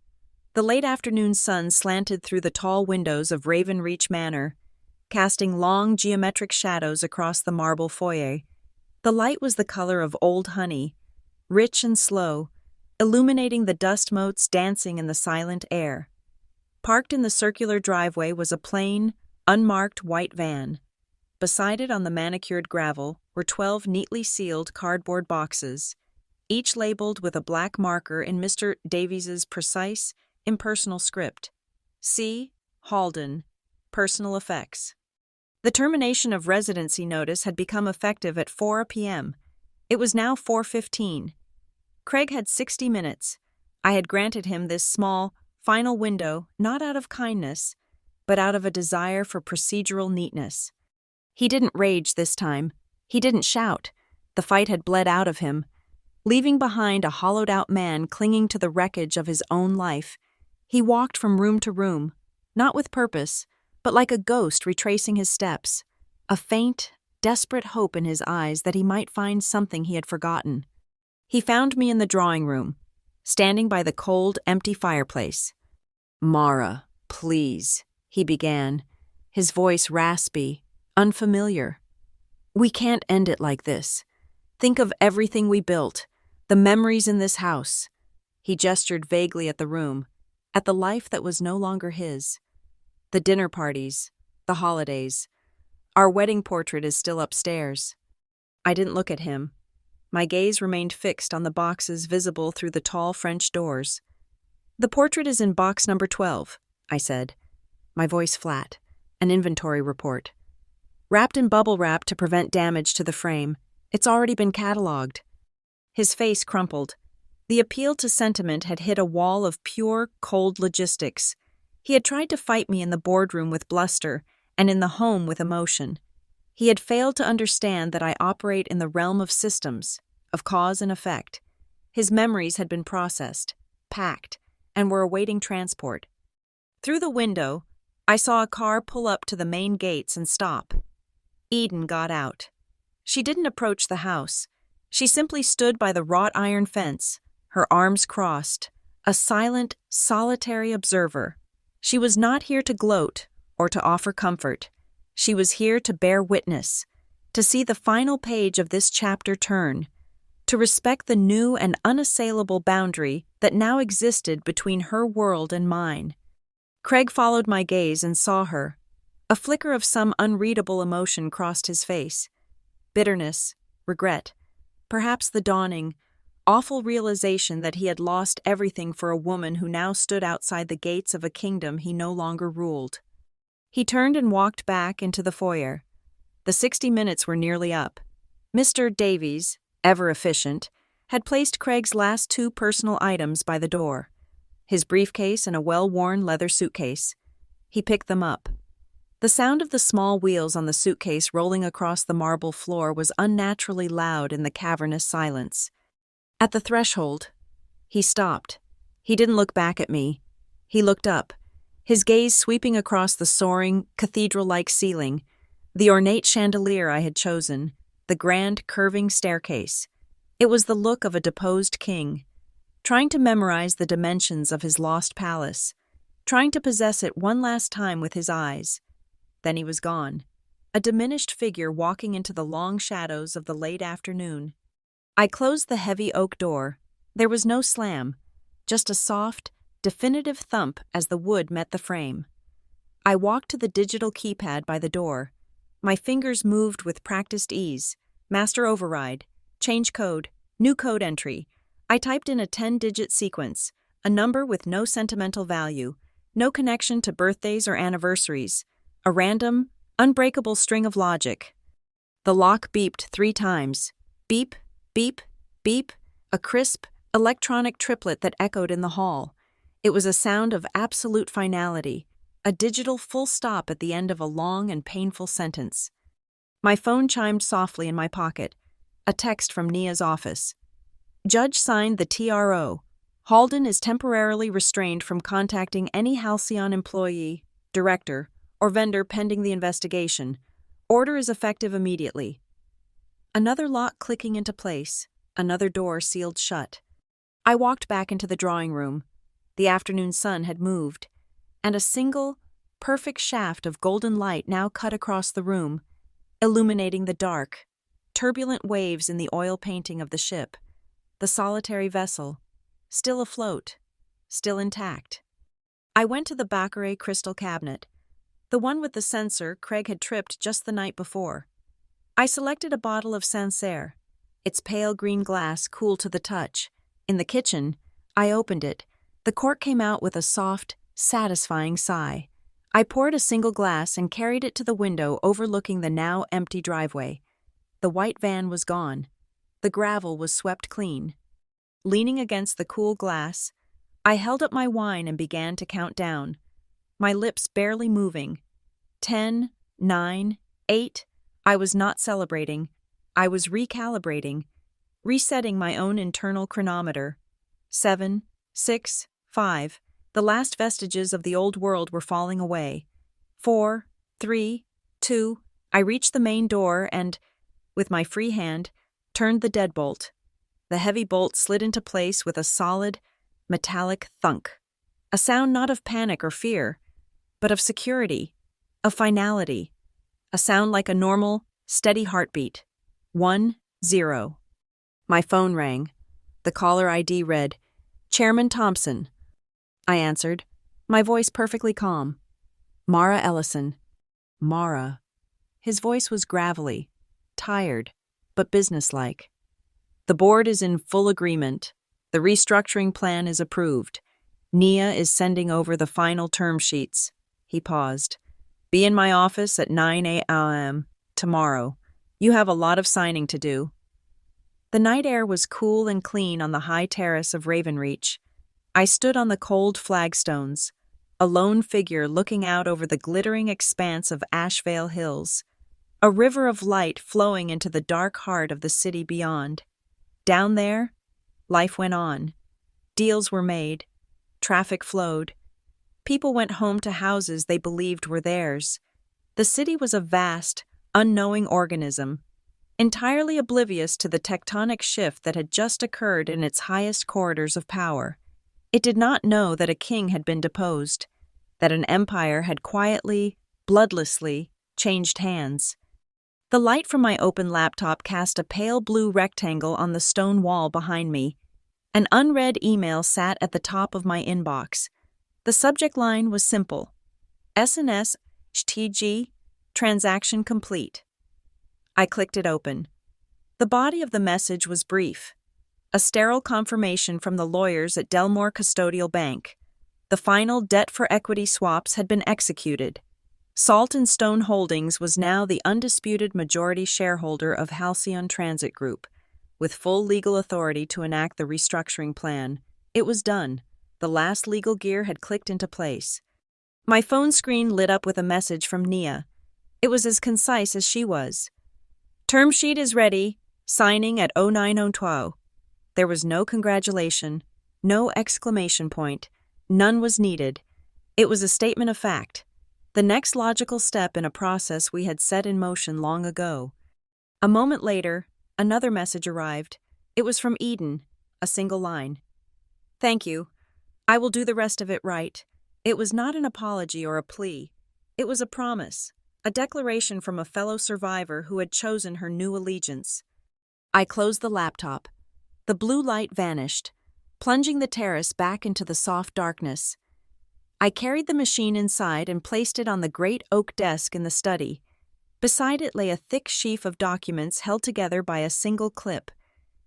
The late afternoon sun slanted through the tall windows of Raven Reach Manor, casting long geometric shadows across the marble foyer. The light was the color of old honey, rich and slow, illuminating the dust motes dancing in the silent air. Parked in the circular driveway was a plain, unmarked white van. Beside it on the manicured gravel were 12 neatly sealed cardboard boxes, each labeled with a black marker in Mr. Davies's precise, impersonal script. C. Halden, Personal Effects. The termination of residency notice had become effective at 4 p.m. It was now 4:15. Craig had 60 minutes. I had granted him this small, final window not out of kindness, but out of a desire for procedural neatness. He didn't rage this time. He didn't shout. The fight had bled out of him, leaving behind a hollowed-out man clinging to the wreckage of his own life. He walked from room to room, not with purpose, but like a ghost retracing his steps, a faint, desperate hope in his eyes that he might find something he had forgotten. He found me in the drawing room, standing by the cold, empty fireplace. "Mara, please," he began, his voice raspy, unfamiliar. "We can't end it like this. Think of everything we built, the memories in this house." He gestured vaguely at the room, at the life that was no longer his. The dinner parties, the holidays. Our wedding portrait is still upstairs. I didn't look at him. My gaze remained fixed on the boxes visible through the tall French doors. "The portrait is in box number 12, I said, my voice flat, an inventory report. "Wrapped in bubble wrap to prevent damage to the frame. It's already been catalogued." His face crumpled. The appeal to sentiment had hit a wall of pure, cold logistics. He had tried to fight me in the boardroom with bluster and in the home with emotion. He had failed to understand that I operate in the realm of systems, of cause and effect. His memories had been processed, packed, and were awaiting transport. Through the window, I saw a car pull up to the main gates and stop. Eden got out. She didn't approach the house. She simply stood by the wrought iron fence, her arms crossed, a silent, solitary observer. She was not here to gloat or to offer comfort. She was here to bear witness, to see the final page of this chapter turn, to respect the new and unassailable boundary that now existed between her world and mine. Craig followed my gaze and saw her. A flicker of some unreadable emotion crossed his face. Bitterness, regret, perhaps the dawning, awful realization that he had lost everything for a woman who now stood outside the gates of a kingdom he no longer ruled. He turned and walked back into the foyer. The 60 minutes were nearly up. Mr. Davies, ever efficient, had placed Craig's last 2 personal items by the door, his briefcase and a well-worn leather suitcase. He picked them up. The sound of the small wheels on the suitcase rolling across the marble floor was unnaturally loud in the cavernous silence. At the threshold, he stopped. He didn't look back at me. He looked up, his gaze sweeping across the soaring, cathedral-like ceiling, the ornate chandelier I had chosen, the grand, curving staircase. It was the look of a deposed king, trying to memorize the dimensions of his lost palace, trying to possess it one last time with his eyes. Then he was gone, a diminished figure walking into the long shadows of the late afternoon. I closed the heavy oak door. There was no slam, just a soft, definitive thump as the wood met the frame. I walked to the digital keypad by the door. My fingers moved with practiced ease. Master override, change code, new code entry. I typed in a 10-digit sequence, a number with no sentimental value, no connection to birthdays or anniversaries, a random, unbreakable string of logic. The lock beeped 3 times. Beep, beep, beep, a crisp, electronic triplet that echoed in the hall. It was a sound of absolute finality, a digital full stop at the end of a long and painful sentence. My phone chimed softly in my pocket, a text from Nia's office. Judge signed the TRO. Halden is temporarily restrained from contacting any Halcyon employee, director, or vendor pending the investigation. Order is effective immediately. Another lock clicking into place, another door sealed shut. I walked back into the drawing room. The afternoon sun had moved, and a single, perfect shaft of golden light now cut across the room, illuminating the dark, turbulent waves in the oil painting of the ship, the solitary vessel, still afloat, still intact. I went to the Baccarat crystal cabinet, the one with the sensor Craig had tripped just the night before. I selected a bottle of Sancerre, its pale green glass cool to the touch. In the kitchen, I opened it. The cork came out with a soft, satisfying sigh. I poured a single glass and carried it to the window overlooking the now empty driveway. The white van was gone. The gravel was swept clean. Leaning against the cool glass, I held up my wine and began to count down, my lips barely moving. 10, 9, 8. I was not celebrating. I was recalibrating, resetting my own internal chronometer. 7, 6, 5. The last vestiges of the old world were falling away. 4, 3, 2. I reached the main door and, with my free hand, turned the deadbolt. the heavy bolt slid into place with a solid, metallic thunk. A sound not of panic or fear, but of security, of finality. A sound like a normal, steady heartbeat. 1, 0. My phone rang. The caller ID read, "Chairman Thompson." I answered, my voice perfectly calm. "Mara Ellison." "Mara." His voice was gravelly, tired, but businesslike. "The board is in full agreement. The restructuring plan is approved. Nia is sending over the final term sheets." He paused. "Be in my office at 9 a.m. tomorrow. You have a lot of signing to do." The night air was cool and clean on the high terrace of Ravenreach. I stood on the cold flagstones, a lone figure looking out over the glittering expanse of Ashvale Hills, a river of light flowing into the dark heart of the city beyond. Down there, life went on. Deals were made. Traffic flowed. People went home to houses they believed were theirs. The city was a vast, unknowing organism, entirely oblivious to the tectonic shift that had just occurred in its highest corridors of power. It did not know that a king had been deposed, that an empire had quietly, bloodlessly, changed hands. The light from my open laptop cast a pale blue rectangle on the stone wall behind me. An unread email sat at the top of my inbox. The subject line was simple. SNS HTG, transaction complete. I clicked it open. The body of the message was brief. A sterile confirmation from the lawyers at Delmore Custodial Bank. The final debt-for-equity swaps had been executed. Salt and Stone Holdings was now the undisputed majority shareholder of Halcyon Transit Group, with full legal authority to enact the restructuring plan. It was done. The last legal gear had clicked into place. My phone screen lit up with a message from Nia. It was as concise as she was. "Term sheet is ready. Signing at 09:12. There was no congratulation, no exclamation point. None was needed. It was a statement of fact. The next logical step in a process we had set in motion long ago. A moment later, another message arrived. It was from Eden, a single line. "Thank you. I will do the rest of it right." It was not an apology or a plea. It was a promise, a declaration from a fellow survivor who had chosen her new allegiance. I closed the laptop. The blue light vanished, plunging the terrace back into the soft darkness. I carried the machine inside and placed it on the great oak desk in the study. Beside it lay a thick sheaf of documents held together by a single clip.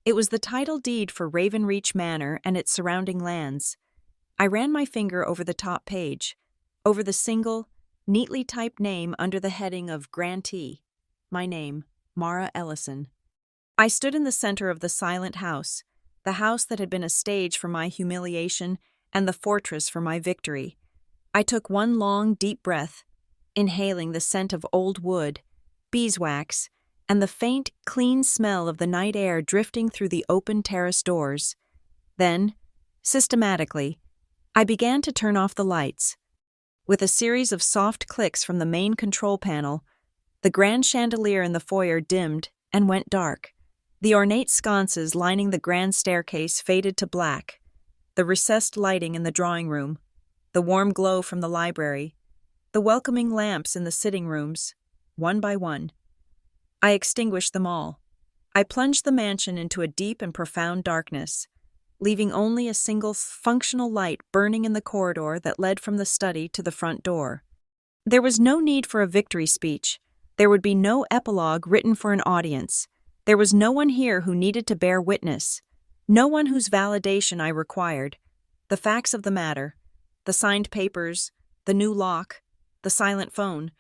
It was the title deed for Ravenreach Manor and its surrounding lands. I ran my finger over the top page, over the single, neatly typed name under the heading of Grantee. My name, Mara Ellison. I stood in the center of the silent house, the house that had been a stage for my humiliation and the fortress for my victory. I took one long, deep breath, inhaling the scent of old wood, beeswax, and the faint, clean smell of the night air drifting through the open terrace doors. Then, systematically, I began to turn off the lights. With a series of soft clicks from the main control panel, the grand chandelier in the foyer dimmed and went dark. The ornate sconces lining the grand staircase faded to black. The recessed lighting in the drawing room, the warm glow from the library, the welcoming lamps in the sitting rooms, one by one. I extinguished them all. I plunged the mansion into a deep and profound darkness, leaving only a single functional light burning in the corridor that led from the study to the front door. There was no need for a victory speech. There would be no epilogue written for an audience. There was no one here who needed to bear witness, no one whose validation I required. The facts of the matter, the signed papers, the new lock, the silent phone,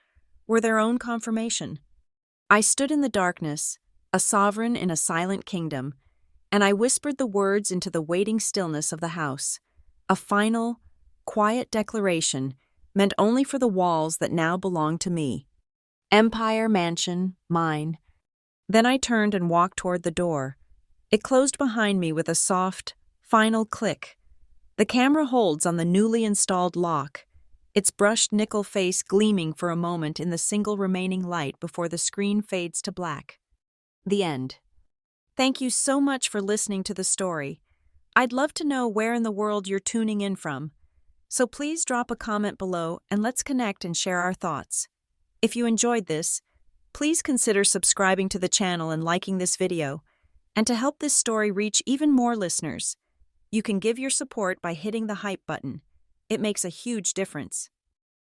were their own confirmation. I stood in the darkness, a sovereign in a silent kingdom, and I whispered the words into the waiting stillness of the house, a final, quiet declaration meant only for the walls that now belonged to me. Empire Mansion, mine. Then I turned and walked toward the door. It closed behind me with a soft, final click. The camera holds on the newly installed lock, its brushed nickel face gleaming for a moment in the single remaining light before the screen fades to black. The end. Thank you so much for listening to the story. I'd love to know where in the world you're tuning in from. So please drop a comment below and let's connect and share our thoughts. If you enjoyed this, please consider subscribing to the channel and liking this video. And to help this story reach even more listeners, you can give your support by hitting the hype button. It makes a huge difference.